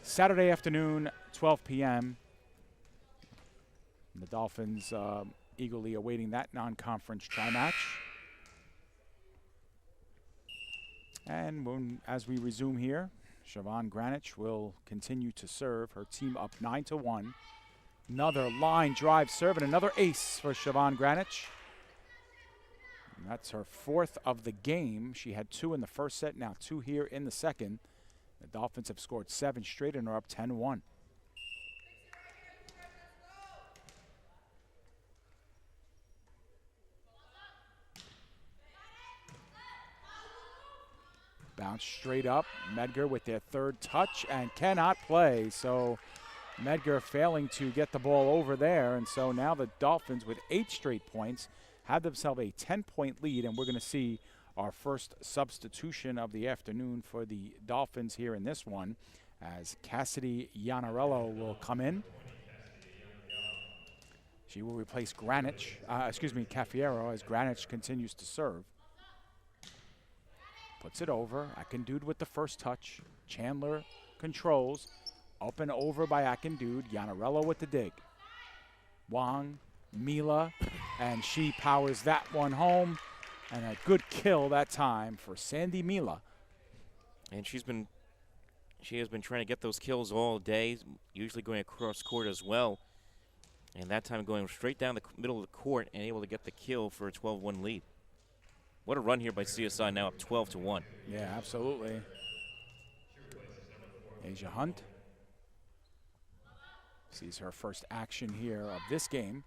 Saturday afternoon, 12 p.m. The Dolphins eagerly awaiting that non-conference tri-match. And as we resume here, Siobhan Granich will continue to serve. Her team up 9-1. Another line drive serve and another ace for Siobhan Granich. And that's her 4th of the game. She had 2 in the first set, now 2 here in the second. The Dolphins have scored 7 straight and are up 10-1. Bounce straight up. Medgar with their 3rd touch and cannot play. So Medgar failing to get the ball over there. And so now the Dolphins with 8 straight points have themselves a 10-point lead. And we're going to see our first substitution of the afternoon for the Dolphins here in this one, as Cassidy Iannarello will come in. She will replace Cafiero, as Granich continues to serve. Puts it over. Akindude with the first touch. Chandler controls. Up and over by Akindude. Iannarello with the dig. Wang, Mila, and she powers that one home. And a good kill that time for Sandy Mila. And she has been trying to get those kills all day, usually going across court as well. And that time going straight down the middle of the court and able to get the kill for a 12-1 lead. What a run here by CSI, now up 12-1. Yeah, absolutely. Asia Hunt sees her first action here of this game.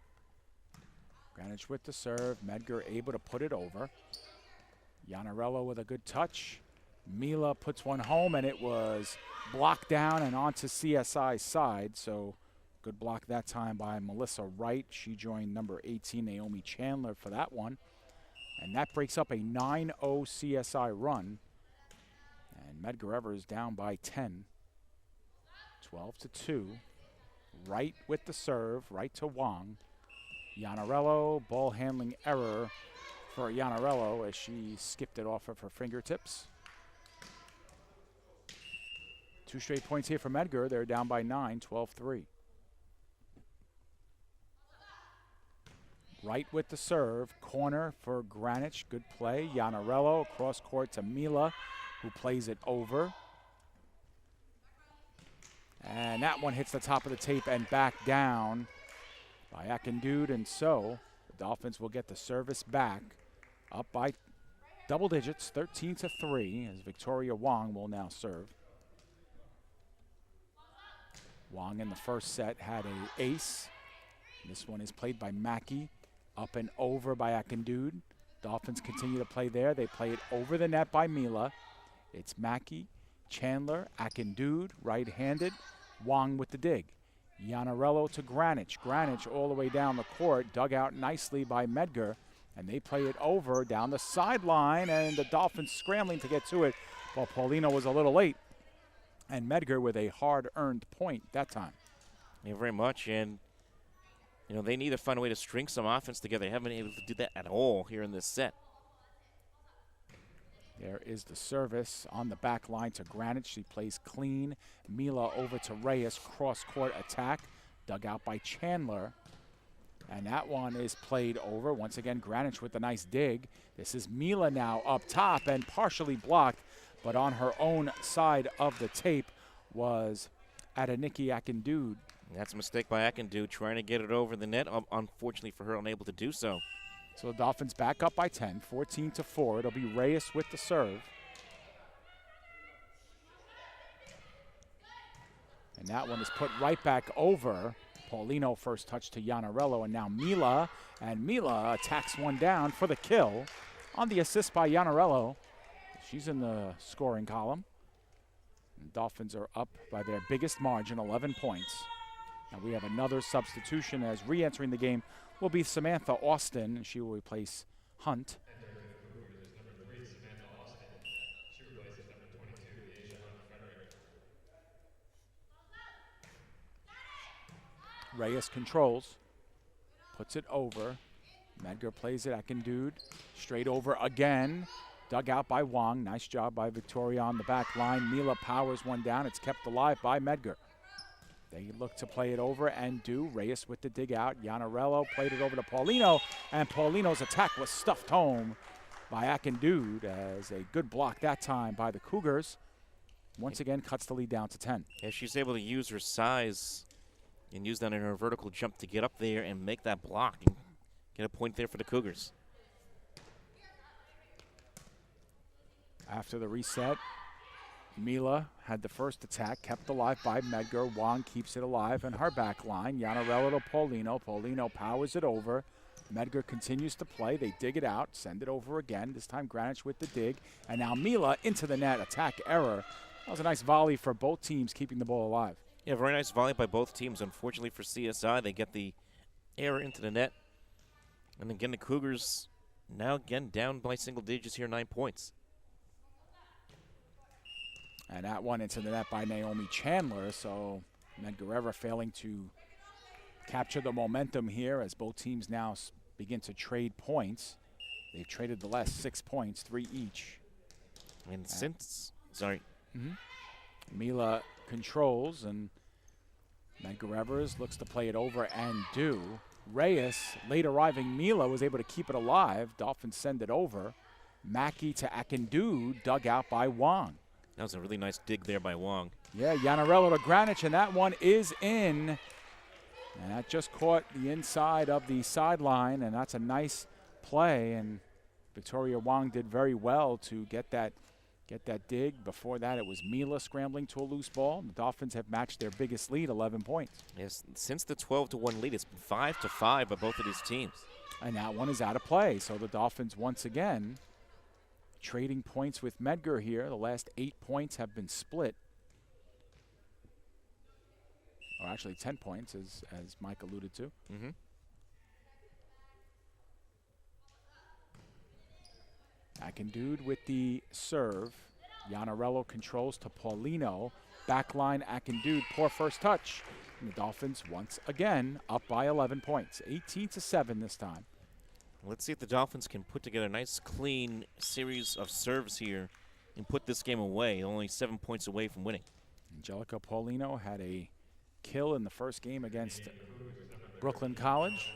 Greenwich with the serve. Medgar able to put it over. Iannarello with a good touch. Mila puts one home, and it was blocked down and onto CSI's side. So good block that time by Melissa Wright. She joined number 18, Naomi Chandler, for that one. And that breaks up a 9-0 CSI run. And Medgar Evers down by 10. 12-2. Wright with the serve, right to Wong. Iannarello, ball handling error for Iannarello as she skipped it off of her fingertips. 2 straight points here for Medgar. They're down by 9, 12-3. Wright with the serve, corner for Greenwich, good play. Iannarello across court to Mila, who plays it over. And that one hits the top of the tape and back down by Akindude, and so the Dolphins will get the service back, up by double digits, 13-3, as Victoria Wong will now serve. Wong in the first set had an ace. This one is played by Mackey, up and over by Akindude. Dolphins continue to play there. They play it over the net by Mila. It's Mackey, Chandler, Akindude, right-handed, Wong with the dig. Iannarello to Greenwich. Greenwich all the way down the court, dug out nicely by Medgar, and they play it over down the sideline, and the Dolphins scrambling to get to it, while Paulino was a little late. And Medgar with a hard-earned point that time. Yeah, very much, and you know, they need to find a way to string some offense together. They haven't been able to do that at all here in this set. There is the service on the back line to Greenwich. She plays clean. Mila over to Reyes, cross-court attack, dug out by Chandler. And that one is played over. Once again, Greenwich with a nice dig. This is Mila now up top and partially blocked, but on her own side of the tape was Adeniki Akindude. That's a mistake by Akindude, trying to get it over the net. Unfortunately for her, unable to do so. So the Dolphins back up by 10, 14-4. It'll be Reyes with the serve. And that one is put right back over. Paulino first touch to Iannarello, and now Mila. And Mila attacks one down for the kill on the assist by Iannarello. She's in the scoring column. And Dolphins are up by their biggest margin, 11 points. And we have another substitution as re-entering the game will be Samantha Austin, and she will replace Hunt. Reyes controls, puts it over. Medgar plays it, Akindude, straight over again. Dug out by Wong. Nice job by Victoria on the back line. Mila powers one down. It's kept alive by Medgar. They look to play it over and do. Reyes with the dig out. Iannarello played it over to Paulino, and Paulino's attack was stuffed home by Akindude as a good block that time by the Cougars. Once again, cuts the lead down to 10. Yeah, she's able to use her size and use that in her vertical jump to get up there and make that block and get a point there for the Cougars. After the reset, Mila had the first attack, kept alive by Medgar. Wong keeps it alive in her back line. Iannarello to Paulino. Paulino powers it over. Medgar continues to play. They dig it out, send it over again. This time Greenwich with the dig. And now Mila into the net. Attack error. That was a nice volley for both teams, keeping the ball alive. Yeah, very nice volley by both teams. Unfortunately for CSI, they get the error into the net. And again, the Cougars now again down by single digits here, 9 points. And that one into the net by Naomi Chandler, so Medgar failing to capture the momentum here as both teams now begin to trade points. They've traded the last 6 points, 3 each. And since, sorry. Mila controls, and Medgar looks to play it over and do. Reyes, late arriving Mila, was able to keep it alive. Dolphins send it over. Mackey to Akindu, dug out by Wong. That was a really nice dig there by Wong. Yeah, Yanarello to Granic, and that one is in. And that just caught the inside of the sideline, and that's a nice play. And Victoria Wong did very well to get that dig. Before that, it was Mila scrambling to a loose ball. The Dolphins have matched their biggest lead, 11 points. Yes, since the 12-1 lead, it's been 5-5 by both of these teams. And that one is out of play. So the Dolphins once again trading points with Medgar here. The last 8 points have been split. Or actually 10 points, as Mike alluded to. Mm-hmm. Akindude with the serve. Yanarello controls to Paulino. Backline Akindude, poor first touch. And the Dolphins once again up by 11 points. 18-7 this time. Let's see if the Dolphins can put together a nice, clean series of serves here and put this game away. Only 7 points away from winning. Angelica Paulino had a kill in the first game against Brooklyn College.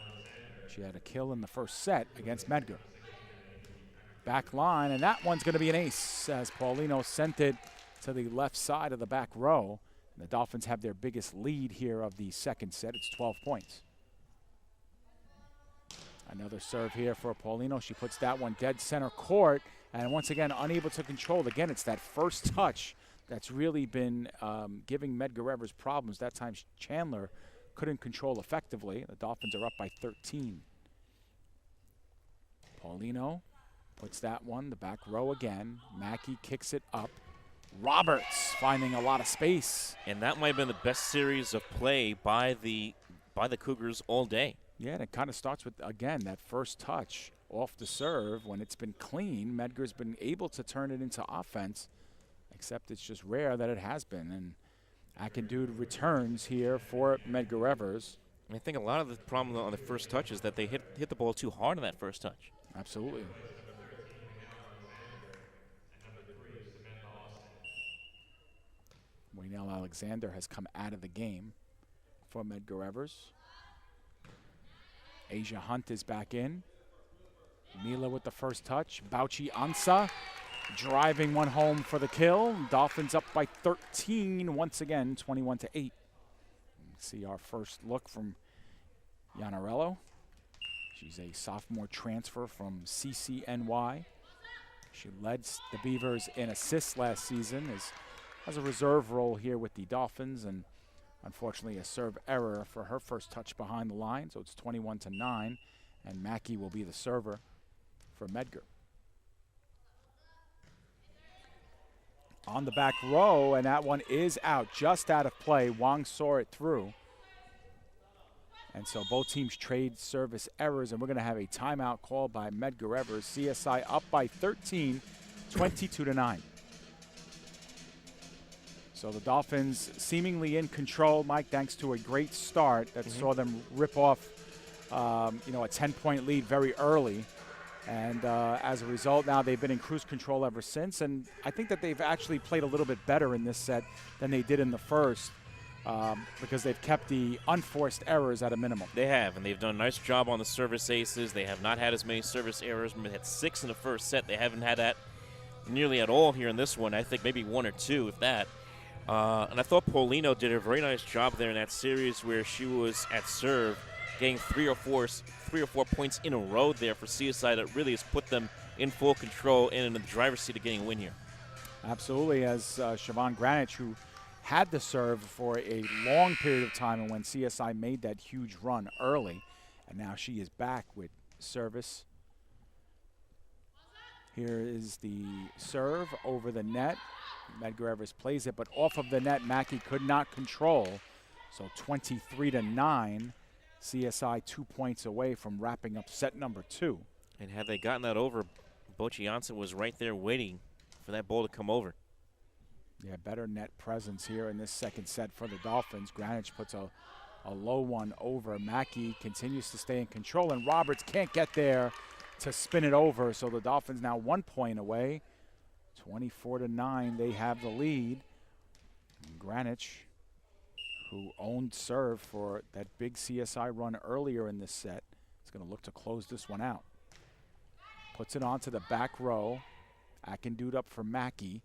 She had a kill in the first set against Medgar. Back line, and that one's going to be an ace as Paulino sent it to the left side of the back row. And the Dolphins have their biggest lead here of the second set. It's 12 points. Another serve here for Paulino. She puts that one dead center court, and once again unable to control. Again, it's that first touch that's really been giving Medgar Evers problems. That time Chandler couldn't control effectively. The Dolphins are up by 13. Paulino puts that one, the back row again. Mackey kicks it up. Roberts finding a lot of space. And that might have been the best series of play by the Cougars all day. Yeah, and it kind of starts with, again, that first touch off the serve. When it's been clean, Medgar's been able to turn it into offense, except it's just rare that it has been. And Akindude returns here for Medgar Evers. I think a lot of the problem on the first touch is that they hit the ball too hard on that first touch. Absolutely. Waynell Alexander has come out of the game for Medgar Evers. Asia Hunt is back in. Mila with the first touch. Bauchi Ansa driving one home for the kill. Dolphins up by 13 once again, 21-8. See our first look from Yanarello. She's a sophomore transfer from CCNY. She led the Beavers in assists last season, has a reserve role here with the Dolphins, and unfortunately a serve error for her first touch behind the line, so it's 21-9, and Mackey will be the server for Medgar. On the back row, and that one is out, just out of play. Wong saw it through. And so both teams trade service errors, and we're going to have a timeout called by Medgar Evers. CSI up by 13, 22-9. So the Dolphins seemingly in control, Mike, thanks to a great start that saw them rip off, a 10-point lead very early. And as a result, now they've been in cruise control ever since. And I think that they've actually played a little bit better in this set than they did in the first because they've kept the unforced errors at a minimum. They have, and they've done a nice job on the service aces. They have not had as many service errors. They had 6 in the first set. They haven't had that nearly at all here in this one. I think maybe 1 or 2, if that. And I thought Paulino did a very nice job there in that series where she was at serve, getting 3 or 4 points in a row there for CSI that really has put them in full control and in the driver's seat of getting a win here. Absolutely, as Siobhan Granic, who had the serve for a long period of time, and when CSI made that huge run early, and now she is back with service. Here is the serve over the net. Medgar Evers plays it, but off of the net, Mackey could not control. So 23-9, CSI 2 points away from wrapping up set number 2. And had they gotten that over, Bochianson was right there waiting for that ball to come over. Yeah, better net presence here in this second set for the Dolphins. Granic puts a low one over. Mackey continues to stay in control, and Roberts can't get there to spin it over. So the Dolphins now 1 point away. 24-9, they have the lead. And Granic, who owned serve for that big CSI run earlier in this set, is going to look to close this one out. Puts it onto the back row. Akindude up for Mackey.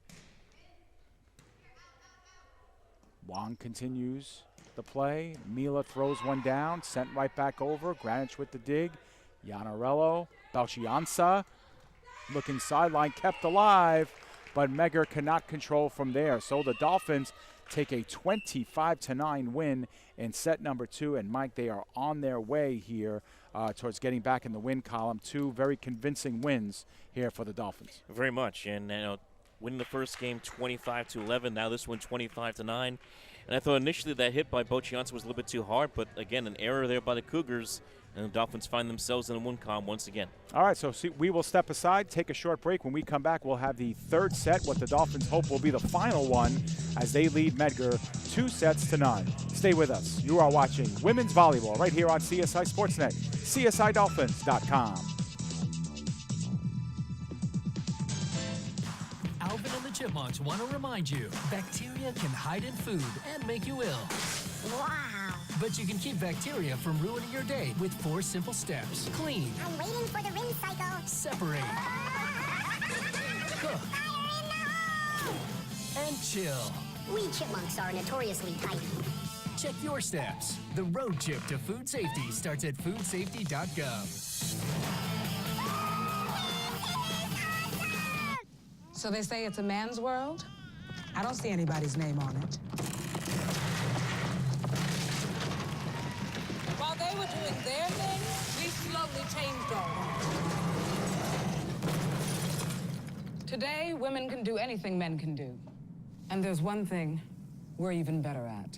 Wong continues the play. Mila throws one down, sent right back over. Greenwich with the dig. Yanarello, Balcianza looking sideline, kept alive, but Medgar cannot control from there. So the Dolphins take a 25-9 win in set number 2. And Mike, they are on their way here towards getting back in the win column. 2 very convincing wins here for the Dolphins. Very much. And winning the first game 25-11, now this one 25-9. And I thought initially that hit by Boccianza was a little bit too hard, but again, an error there by the Cougars, and the Dolphins find themselves in a win column once again. All right, so we will step aside, take a short break. When we come back, we'll have the third set, what the Dolphins hope will be the final one, as they lead Medgar 2-9. Stay with us. You are watching Women's Volleyball right here on CSI Sportsnet, CSIDolphins.com. Alvin and the Chipmunks want to remind you, bacteria can hide in food and make you ill. Wow. But you can keep bacteria from ruining your day with 4 simple steps. Clean. I'm waiting for the rinse cycle. Separate. Cook. And chill. We chipmunks are notoriously tight. Check your steps. The road trip to food safety starts at foodsafety.gov. So they say it's a man's world? I don't see anybody's name on it. While they were doing their thing, we slowly changed ours. Today, women can do anything men can do. And there's one thing we're even better at.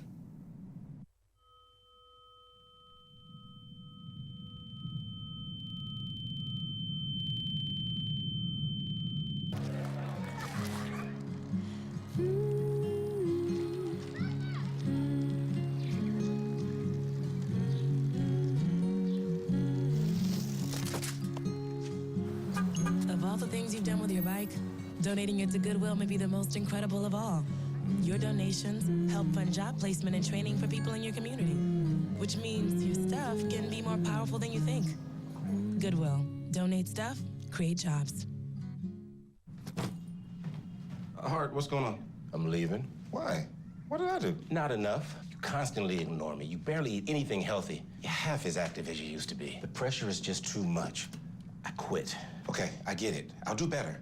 Of all the things you've done with your bike, donating it to Goodwill may be the most incredible of all. Your donations help fund job placement and training for people in your community, which means your stuff can be more powerful than you think. Goodwill. Donate stuff, create jobs. Hart, what's going on? I'm leaving. Why? What did I do? Not enough. You constantly ignore me. You barely eat anything healthy. You're half as active as you used to be. The pressure is just too much. I quit. Okay, I get it. I'll do better.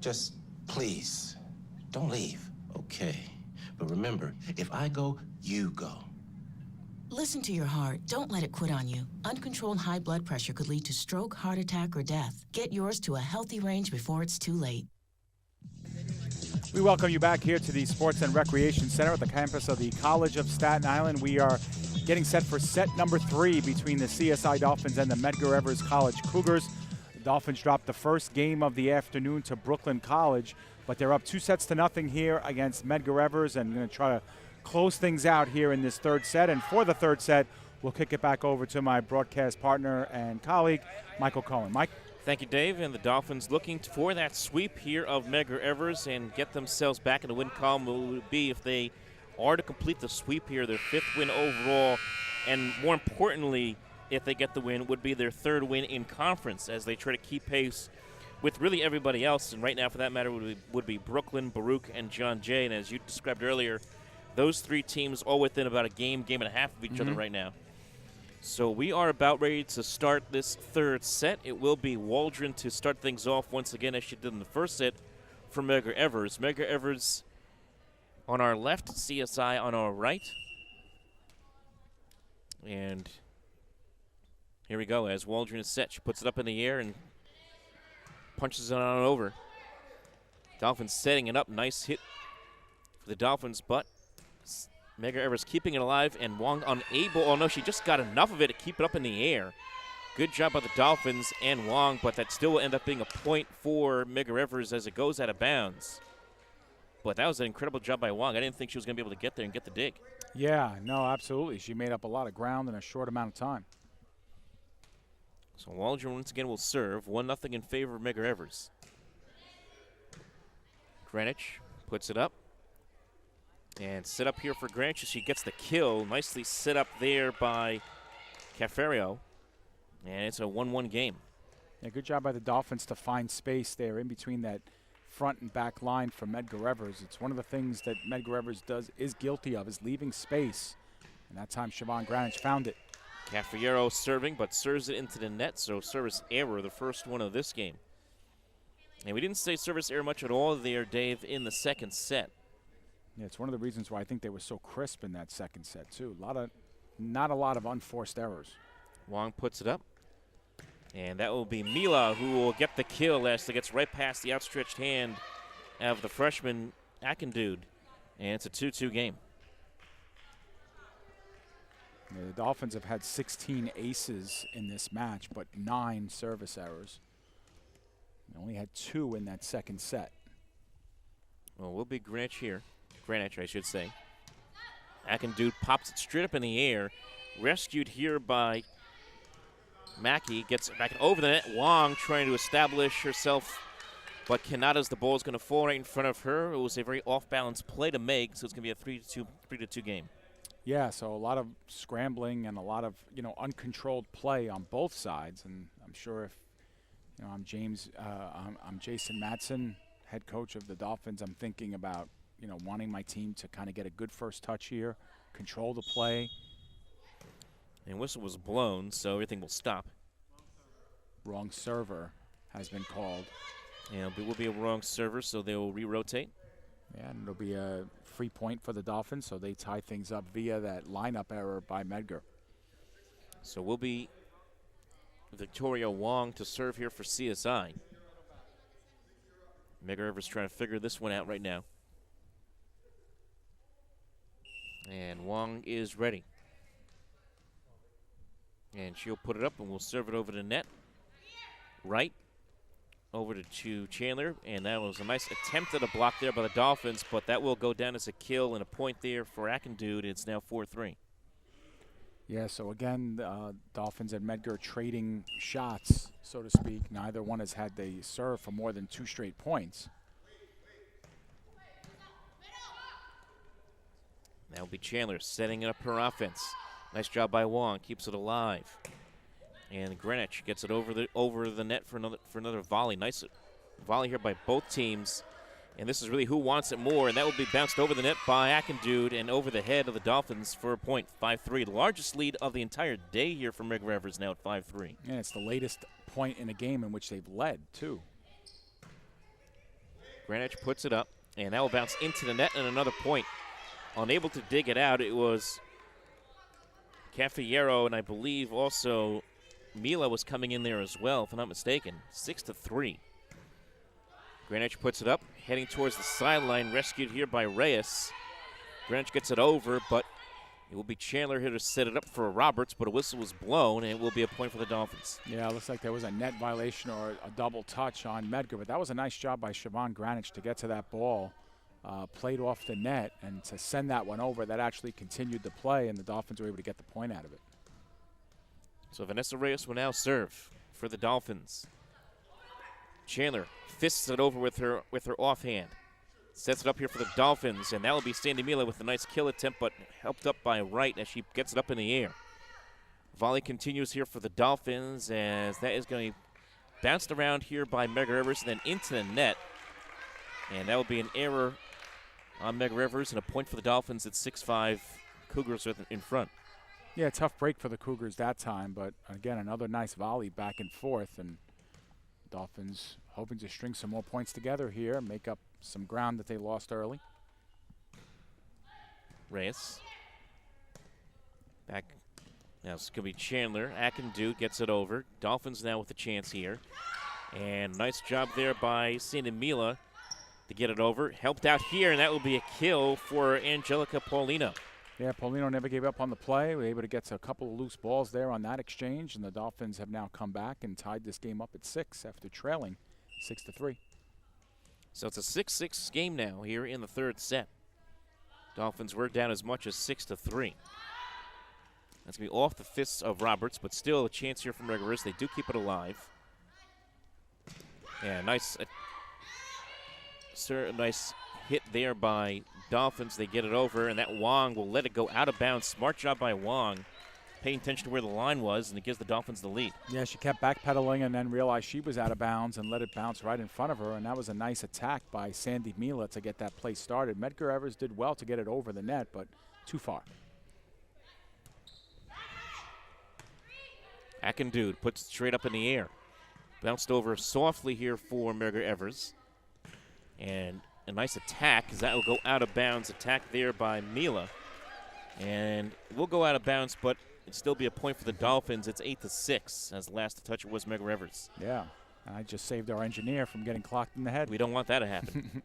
Just, please, don't leave. Okay, but remember, if I go, you go. Listen to your heart. Don't let it quit on you. Uncontrolled high blood pressure could lead to stroke, heart attack, or death. Get yours to a healthy range before it's too late. We welcome you back here to the Sports and Recreation Center at the campus of the College of Staten Island. We are getting set for set number 3 between the CSI Dolphins and the Medgar Evers College Cougars. The Dolphins dropped the first game of the afternoon to Brooklyn College, but they're up 2-0 here against Medgar Evers, and going to try to close things out here in this third set. And for the third set, we'll kick it back over to my broadcast partner and colleague, Michael Cohen. Mike? Thank you, Dave. And the Dolphins looking for that sweep here of Medgar Evers and get themselves back in the win column. Will be if they are to complete the sweep here, their 5th win overall, and more importantly, if they get the win, would be their 3rd win in conference as they try to keep pace with really everybody else. And right now, for that matter, would be Brooklyn, Baruch, and John Jay. And as you described earlier, those 3 teams all within about a game and a half of each other right now. So we are about ready to start this third set. It will be Waldron to start things off once again, as she did in the first set for Medgar Evers. Medgar Evers on our left, CSI on our right. And here we go. As Waldron is set, she puts it up in the air and punches it on over. Dolphins setting it up. Nice hit for the Dolphins, but Medgar Evers keeping it alive, and Wong unable. Oh, no, she just got enough of it to keep it up in the air. Good job by the Dolphins and Wong, but that still will end up being a point for Medgar Evers as it goes out of bounds. But that was an incredible job by Wong. I didn't think she was going to be able to get there and get the dig. Yeah, no, absolutely. She made up a lot of ground in a short amount of time. So Waldron once again will serve. 1-0 in favor of Medgar Evers. Greenwich puts it up. And set up here for Grant. She gets the kill. Nicely set up there by Caferio. And it's a 1-1 game. Yeah, good job by the Dolphins to find space there in between that front and back line for Medgar Evers. It's one of the things that Medgar Evers is guilty of, is leaving space. And that time Siobhan Granich found it. Cafiero serving, but serves it into the net, so service error, the first one of this game. And we didn't say service error much at all there, Dave, in the second set. Yeah, it's one of the reasons why I think they were so crisp in that second set, too. Not a lot of unforced errors. Wong puts it up. And that will be Mila who will get the kill as it gets right past the outstretched hand of the freshman Akindude. And it's a 2-2 game. Yeah, the Dolphins have had 16 aces in this match, but 9 service errors. They only had 2 in that second set. Well, we'll be Greenwich here. Greenwich, I should say. Akindude pops it straight up in the air. Rescued here by Mackey. Gets it back over the net. Wong trying to establish herself, but cannot, as the ball is going to fall right in front of her. It was a very off-balance play to make, so it's going to be a 3-2 game. Yeah, so a lot of scrambling and a lot of, uncontrolled play on both sides. And I'm sure if, I'm Jason Matson, head coach of the Dolphins, I'm thinking about, wanting my team to kind of get a good first touch here, control the play. And whistle was blown, so everything will stop. Wrong server has been called. And it will be a wrong server, so they will re-rotate. Yeah, and it'll be a free point for the Dolphins, so they tie things up via that lineup error by Medgar. So we'll be Victoria Wong to serve here for CSI. Medgar Evers trying to figure this one out right now. And Wong is ready. And she'll put it up and we'll serve it over the net. Right. Over to Chandler, and that was a nice attempt at a block there by the Dolphins, but that will go down as a kill and a point there for Akindude. It's now 4-3. Yeah, so again, Dolphins and Medgar trading shots, so to speak. Neither one has had the serve for more than 2 straight points. That will be Chandler setting up her offense. Nice job by Wong, keeps it alive. And Greenwich gets it over the net for another volley. Nice volley here by both teams. And this is really who wants it more. And that will be bounced over the net by Akindude and over the head of the Dolphins for a point, 5-3. The largest lead of the entire day here for Medgar Evers now at 5-3. And it's the latest point in a game in which they've led, too. Greenwich puts it up, and that will bounce into the net and another point. Unable to dig it out, it was Cafiero, and I believe also Mila was coming in there as well, if I'm not mistaken. 6-3. Greenwich puts it up, heading towards the sideline, rescued here by Reyes. Greenwich gets it over, but it will be Chandler here to set it up for Roberts, but a whistle was blown, and it will be a point for the Dolphins. Yeah, it looks like there was a net violation or a double touch on Medgar, but that was a nice job by Siobhan Granich to get to that ball, played off the net, and to send that one over. That actually continued the play, and the Dolphins were able to get the point out of it. So Vanessa Reyes will now serve for the Dolphins. Chandler fists it over with her offhand. Sets it up here for the Dolphins, and that will be Sandy Mila with a nice kill attempt, but helped up by Wright as she gets it up in the air. Volley continues here for the Dolphins, as that is going to be bounced around here by Medgar Evers and then into the net. And that will be an error on Medgar Evers and a point for the Dolphins at 6-5. Cougars in front. Yeah, tough break for the Cougars that time, but again, another nice volley back and forth, and Dolphins hoping to string some more points together here, make up some ground that they lost early. Reyes. Back. Now it's going to be Chandler. Akindude gets it over. Dolphins now with a chance here. And nice job there by Sandy Mila to get it over. Helped out here, and that will be a kill for Angelica Paulino. Yeah, Paulino never gave up on the play. We were able to get to a couple of loose balls there on that exchange, and the Dolphins have now come back and tied this game up at 6 after trailing 6-3. So it's a 6-6 game now here in the third set. Dolphins were down as much as 6-3. That's going to be off the fists of Roberts, but still a chance here from Medgar. They do keep it alive. Yeah, nice nice hit there by Dolphins. They get it over, and that Wong will let it go out of bounds. Smart job by Wong, paying attention to where the line was, and it gives the Dolphins the lead. Yeah, she kept backpedaling and then realized she was out of bounds and let it bounce right in front of her, and that was a nice attack by Sandy Mila to get that play started. Medgar Evers did well to get it over the net, but too far. Akindude puts it straight up in the air. Bounced over softly here for Medgar Evers. And a nice attack, because that will go out of bounds. Attack there by Mila. And it will go out of bounds, but it'd still be a point for the Dolphins. It's 8-6, as the last to touch it was Medgar Evers. Yeah, I just saved our engineer from getting clocked in the head. We don't want that to happen.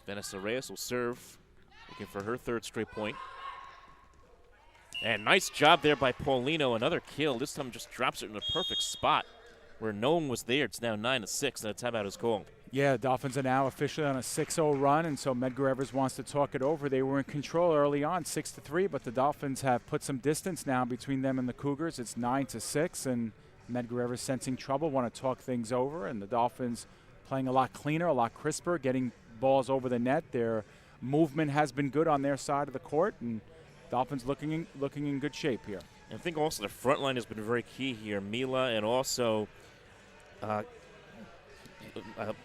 Vanessa Reyes will serve, looking for her third straight point. And nice job there by Paulino. Another kill. This time just drops it in a perfect spot where no one was there. It's now 9-6, and a timeout is called. Yeah, the Dolphins are now officially on a 6-0 run, and so Medgar Evers wants to talk it over. They were in control early on, 6-3, but the Dolphins have put some distance now between them and the Cougars. It's 9-6, and Medgar Evers sensing trouble, want to talk things over, and the Dolphins playing a lot cleaner, a lot crisper, getting balls over the net. Their movement has been good on their side of the court, and Dolphins looking in good shape here. And I think also the front line has been very key here. Mila and also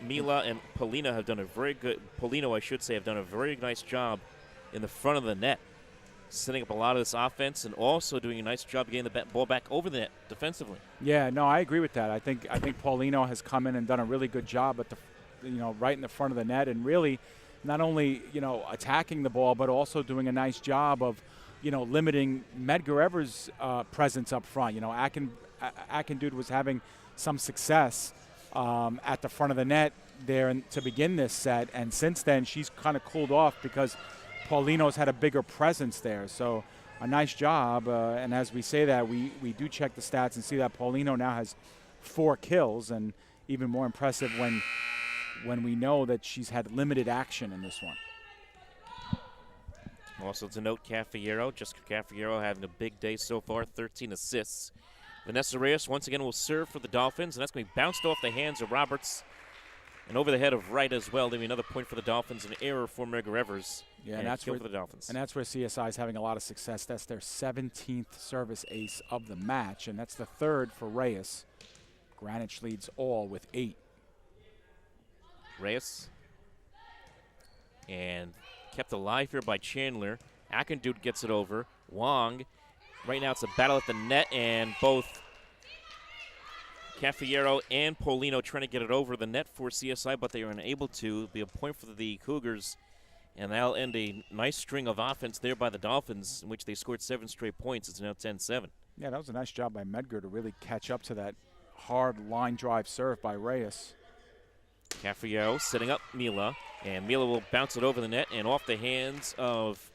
Mila and Paulino have done a very good, Paulino I should say, have done a very nice job in the front of the net, setting up a lot of this offense and also doing a nice job getting the ball back over the net defensively. Yeah, no, I agree with that. I think Paulino has come in and done a really good job at the, right in the front of the net, and really not only, attacking the ball, but also doing a nice job of, limiting Medgar Evers' presence up front. Akindude was having some success at the front of the net there to begin this set, and since then she's kind of cooled off because Paulino's had a bigger presence there. So a nice job, and as we say that, we do check the stats and see that Paulino now has 4 kills, and even more impressive when we know that she's had limited action in this one. Also to note, Jessica Cafiero having a big day so far, 13 assists. Vanessa Reyes once again will serve for the Dolphins, and that's going to be bounced off the hands of Roberts and over the head of Wright as well. There'll be another point for the Dolphins, an error for Medgar Evers. Yeah, and that's where, for the Dolphins. And that's where CSI is having a lot of success. That's their 17th service ace of the match, and that's the 3rd for Reyes. Greenwich leads all with 8. Reyes. And kept alive here by Chandler. Akindude gets it over. Wong. Right now it's a battle at the net, and both Cafiero and Paulino trying to get it over the net for CSI, but they are unable to. It'll be a point for the Cougars, and that'll end a nice string of offense there by the Dolphins, in which they scored 7 straight points. It's now 10-7. Yeah, that was a nice job by Medgar to really catch up to that hard line drive serve by Reyes. Cafiero setting up Mila, and Mila will bounce it over the net and off the hands of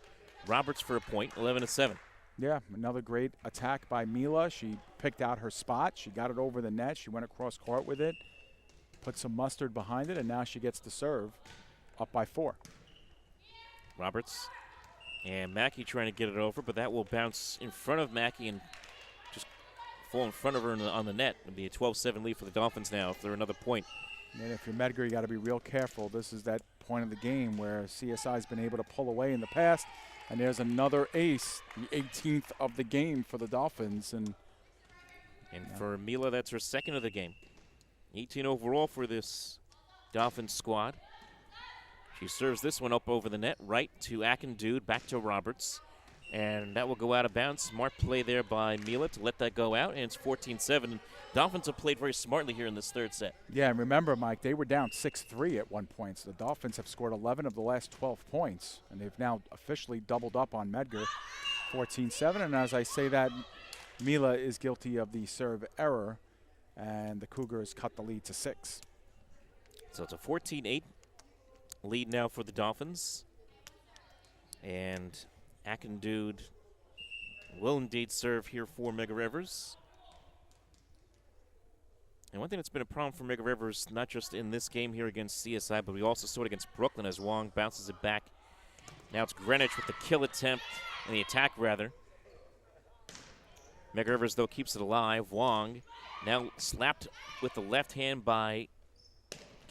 Roberts for a point, 11-7. Yeah, another great attack by Mila. She picked out her spot. She got it over the net. She went across court with it, put some mustard behind it, and now she gets to serve up by 4. Roberts and Mackey trying to get it over, but that will bounce in front of Mackey and just fall in front of her on the net. It'll be a 12-7 lead for the Dolphins now if they're another point. And if you're Medgar, you got to be real careful. This is that point of the game where CSI has been able to pull away in the past. And there's another ace, the 18th of the game for the Dolphins. And for Mila, that's her 2nd of the game. 18 overall for this Dolphins squad. She serves this one up over the net, right to Akindude, back to Roberts. And that will go out of bounds. Smart play there by Mila to let that go out, and it's 14-7. Dolphins have played very smartly here in this 3rd set. Yeah, and remember, Mike, they were down 6-3 at one point. So the Dolphins have scored 11 of the last 12 points, and they've now officially doubled up on Medgar, 14-7. And as I say that, Mila is guilty of the serve error, and the Cougars cut the lead to 6. So it's a 14-8 lead now for the Dolphins. And Akindude will indeed serve here for Medgar Evers. And one thing that's been a problem for Medgar Evers, not just in this game here against CSI, but we also saw it against Brooklyn as Wong bounces it back. Now it's Greenwich with the kill attempt, and the attack rather. Medgar Evers, though, keeps it alive. Wong now slapped with the left hand by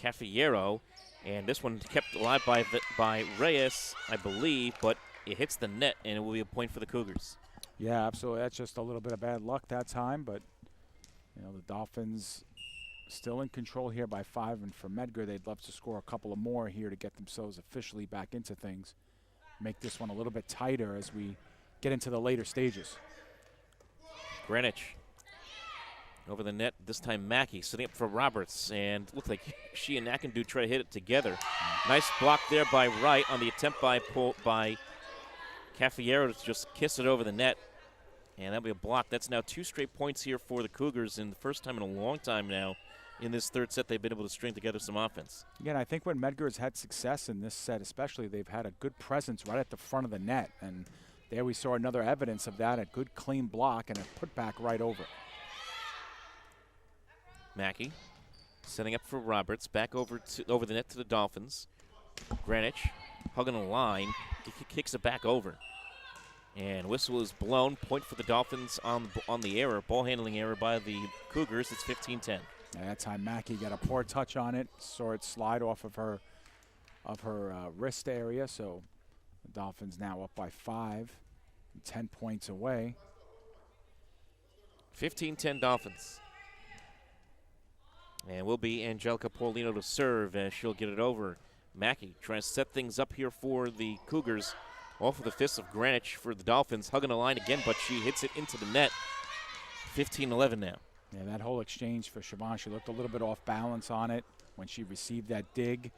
Caffiero. And this one kept alive by Reyes, I believe, but it hits the net, and it will be a point for the Cougars. Yeah, absolutely. That's just a little bit of bad luck that time, but you know, the Dolphins still in control here by 5, and for Medgar, they'd love to score a couple of more here to get themselves officially back into things. Make this one a little bit tighter as we get into the later stages. Greenwich over the net, this time Mackey setting up for Roberts, and looked like she and Akindu try to hit it together. Nice block there by Wright on the attempt by Caffiero to just kiss it over the net. And that'll be a block. That's now 2 straight points here for the Cougars, and the first time in a long time now in this third set they've been able to string together some offense. Again, I think when Medgar has had success in this set especially, they've had a good presence right at the front of the net. And there we saw another evidence of that, a good clean block and a putback right over. Mackey setting up for Roberts, back over the net to the Dolphins. Greenwich hugging the line, he kicks it back over. And whistle is blown. Point for the Dolphins on the error, ball handling error by the Cougars. It's 15-10. And that time Mackey got a poor touch on it, saw it slide off of her wrist area. So the Dolphins now up by 5, 10 points away. 15-10 Dolphins. And will be Angelica Paulino to serve as she'll get it over. Mackey trying to set things up here for the Cougars. Off of the fists of Greenwich for the Dolphins, hugging the line again, but she hits it into the net. 15-11 now. Yeah, that whole exchange for Siobhan, she looked a little bit off balance on it when she received that dig.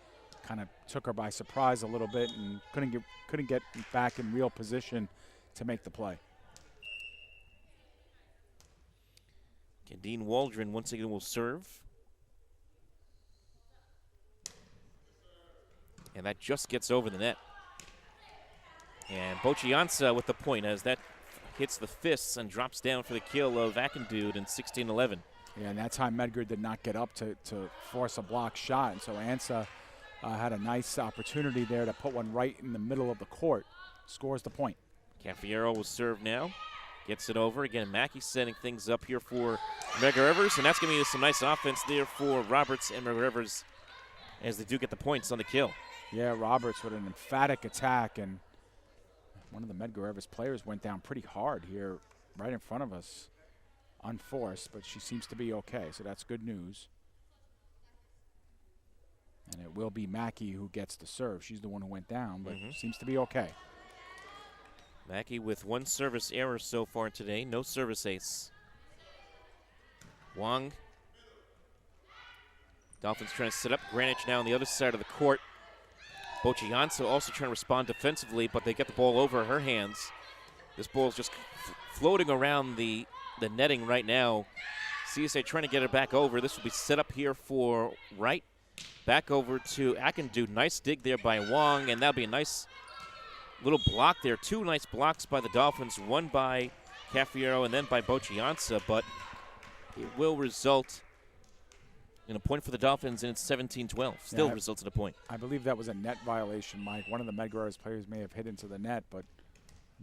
Kind of took her by surprise a little bit and couldn't get back in real position to make the play. Dean Waldron once again will serve. And that just gets over the net. And Boccianza with the point as that hits the fists and drops down for the kill of Akindu in 16-11. Yeah, and that time Medgar did not get up to force a block shot. And so Ansa had a nice opportunity there to put one right in the middle of the court. Scores the point. Caffiero will serve now. Gets it over. Again, Mackey setting things up here for Medgar Evers. And that's going to be some nice offense there for Roberts and Medgar Evers as they do get the points on the kill. Yeah, Roberts with an emphatic attack, and one of the Medgar Evers players went down pretty hard here right in front of us, unforced, but she seems to be okay, so that's good news. And it will be Mackey who gets the serve. She's the one who went down, but seems to be okay. Mackey with 1 service error so far today, no service ace. Wong. Dolphins trying to set up Greenwich now on the other side of the court. Boccianza also trying to respond defensively, but they get the ball over her hands. This ball is just floating around the netting right now. CSA trying to get it back over. This will be set up here for Wright. Back over to Akindu. Nice dig there by Wong, and that'll be a nice little block there. 2 nice blocks by the Dolphins, one by Caffiero and then by Boccianza, but it will result in a point for the Dolphins, and it's 17-12. Still results in a point. I believe that was a net violation, Mike. One of the Medgar Evers players may have hit into the net, but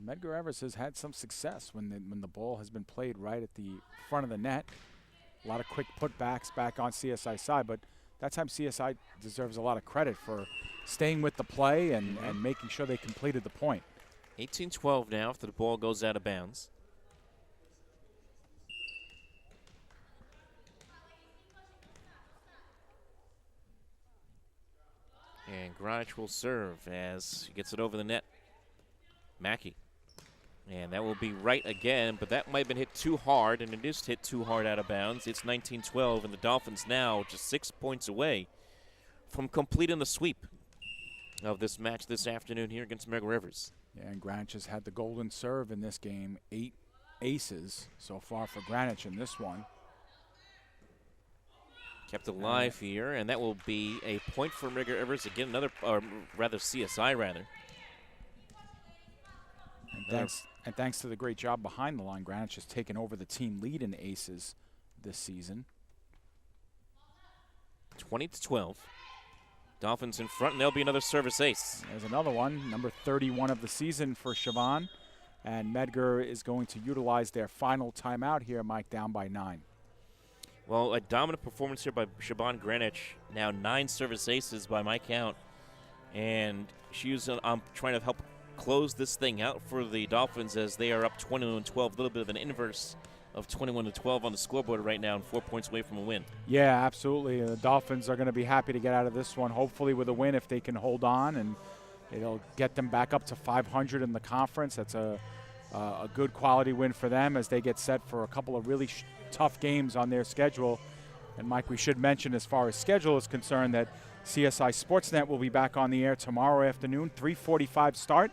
Medgar Evers has had some success when the ball has been played right at the front of the net. A lot of quick putbacks back on CSI side, but that time CSI deserves a lot of credit for staying with the play and making sure they completed the point. 18-12 now after the ball goes out of bounds. And Greenwich will serve as he gets it over the net. Mackey. And that will be right again, but that might have been hit too hard, and it is hit too hard out of bounds. It's 19-12, and the Dolphins now just 6 points away from completing the sweep of this match this afternoon here against Medgar Evers. Yeah, and Greenwich has had the golden serve in this game. 8 aces so far for Greenwich in this one. Kept alive here, and that will be a point for Medgar Evers. Again, another, or rather CSI rather. And thanks to the great job behind the line, Greenwich has taken over the team lead in aces this season. 20-12. Dolphins in front, and there'll be another service ace. There's another one, number 31 of the season for Siobhan. And Medgar is going to utilize their final timeout here, Mike, down by 9. Well, a dominant performance here by Siobhan Greenwich. Now 9 service aces by my count. And she's trying to help close this thing out for the Dolphins as they are up 21-12. A little bit of an inverse of 21-12 on the scoreboard right now and 4 points away from a win. Yeah, absolutely. The Dolphins are going to be happy to get out of this one, hopefully with a win if they can hold on, and it'll get them back up to 500 in the conference. That's a good quality win for them as they get set for a couple of really tough games on their schedule. And Mike, we should mention as far as schedule is concerned that CSI Sportsnet will be back on the air tomorrow afternoon, 3:45 start.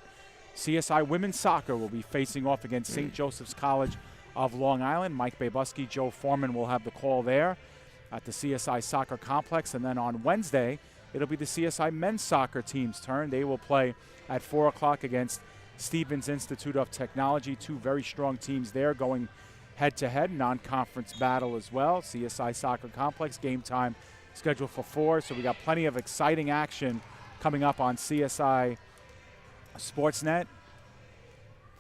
CSI Women's Soccer will be facing off against St. Joseph's College of Long Island. Mike Babuski, Joe Foreman will have the call there at the CSI Soccer Complex. And then on Wednesday, it'll be the CSI men's soccer team's turn. They will play at 4 o'clock against Stevens Institute of Technology. 2 very strong teams there going head-to-head, non-conference battle as well. CSI Soccer Complex, game time scheduled for 4. So we got plenty of exciting action coming up on CSI Sportsnet.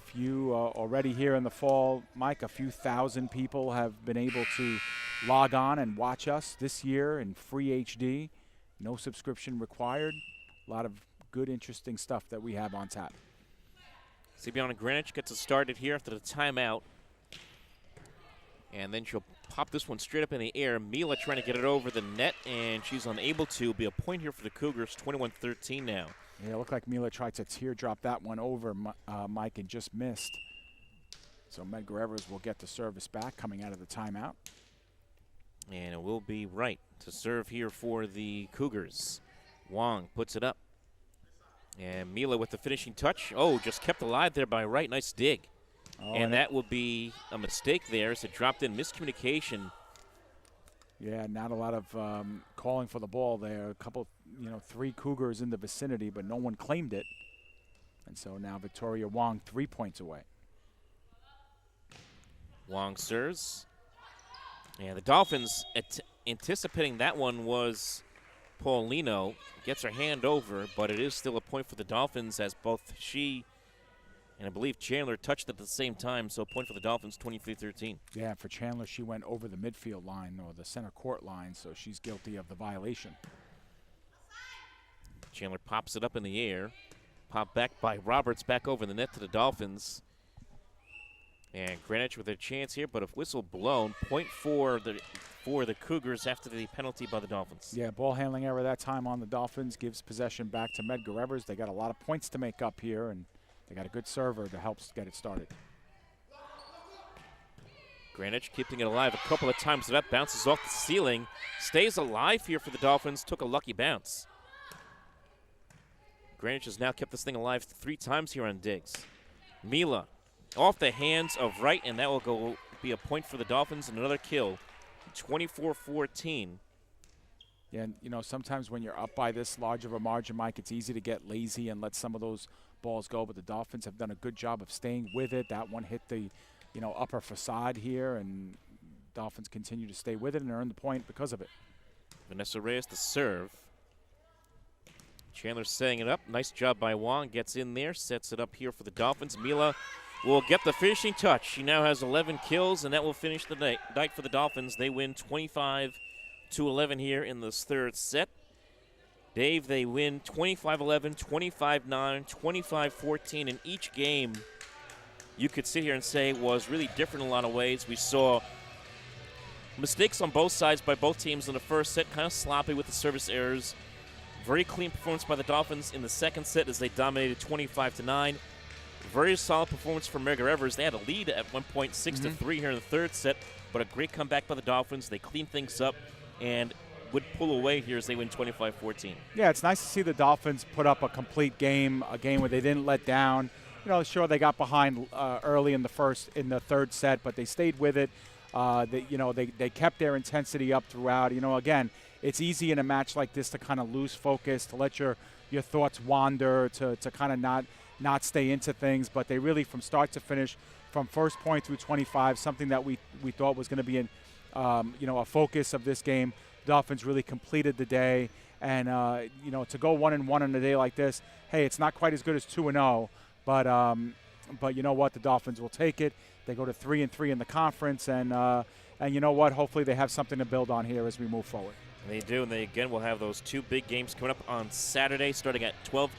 Few already here in the fall, Mike, a few thousand people have been able to log on and watch us this year in free HD. No subscription required. A lot of good, interesting stuff that we have on tap. Siobhan Greenwich gets it started here after the timeout. And then she'll pop this one straight up in the air. Mila trying to get it over the net, and she's unable to. Be a point here for the Cougars, 21-13 now. Yeah, it looked like Mila tried to teardrop that one over, Mike, and just missed. So Medgar Evers will get the service back coming out of the timeout. And it will be right to serve here for the Cougars. Wong puts it up. And Mila with the finishing touch. Oh, just kept alive there by Wright. Nice dig. Oh, and that will be a mistake there as it dropped in. Miscommunication. Yeah, not a lot of calling for the ball there. A couple, 3 Cougars in the vicinity, but no one claimed it. And so now Victoria Wong 3 points away. Wong serves. And the Dolphins, anticipating that one was Paulino, gets her hand over, but it is still a point for the Dolphins as both she and I believe Chandler touched at the same time, so a point for the Dolphins, 23-13. Yeah, for Chandler, she went over the midfield line or the center court line, so she's guilty of the violation. Chandler pops it up in the air. Popped back by Roberts, back over the net to the Dolphins. And Greenwich with a chance here, but a whistle blown. Point for the Cougars after the penalty by the Dolphins. Yeah, ball handling error that time on the Dolphins gives possession back to Medgar Evers. They got a lot of points to make up here, and they got a good server to help get it started. Greenwich keeping it alive a couple of times. That bounces off the ceiling. Stays alive here for the Dolphins. Took a lucky bounce. Greenwich has now kept this thing alive 3 times here on Diggs. Mila off the hands of Wright, and that will be a point for the Dolphins and another kill. 24-14. Yeah, and sometimes when you're up by this large of a margin, Mike, it's easy to get lazy and let some of those balls go, but the Dolphins have done a good job of staying with it. That one hit the upper facade here, and Dolphins continue to stay with it and earn the point because of it. Vanessa Reyes to serve. Chandler setting it up. Nice job by Wong. Gets in there, sets it up here for the Dolphins. Mila will get the finishing touch. She now has 11 kills, and that will finish the night for the Dolphins. They win 25-11 here in this third set. Dave, they win 25-11, 25-9, 25-14 in each game. You could sit here and say was really different in a lot of ways. We saw mistakes on both sides by both teams in the first set, kind of sloppy with the service errors. Very clean performance by the Dolphins in the second set as they dominated 25-9. Very solid performance from Medgar Evers. They had a lead at one point, 6-3 here in the third set, but a great comeback by the Dolphins. They clean things up and would pull away here as they win 25-14. Yeah, it's nice to see the Dolphins put up a complete game, a game where they didn't let down. Sure, they got behind early in the third set, but they stayed with it. They kept their intensity up throughout. Again, it's easy in a match like this to kind of lose focus, to let your thoughts wander, to kind of not stay into things. But they really, from start to finish, from first point through 25, something that we thought was going to be a focus of this game. Dolphins really completed the day, and to go 1-1 in a day like this, hey, it's not quite as good as 2-0, but you know what, the Dolphins will take it. They go to 3-3 in the conference, and And you know what? Hopefully they have something to build on here as we move forward. And they do, and they again will have those 2 big games coming up on Saturday, starting at 12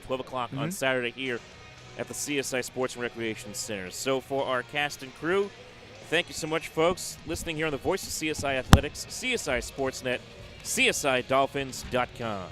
o'clock on Saturday here at the CSI Sports and Recreation Center. So for our cast and crew, thank you so much, folks, listening here on the Voice of CSI Athletics, CSI Sportsnet, CSIDolphins.com.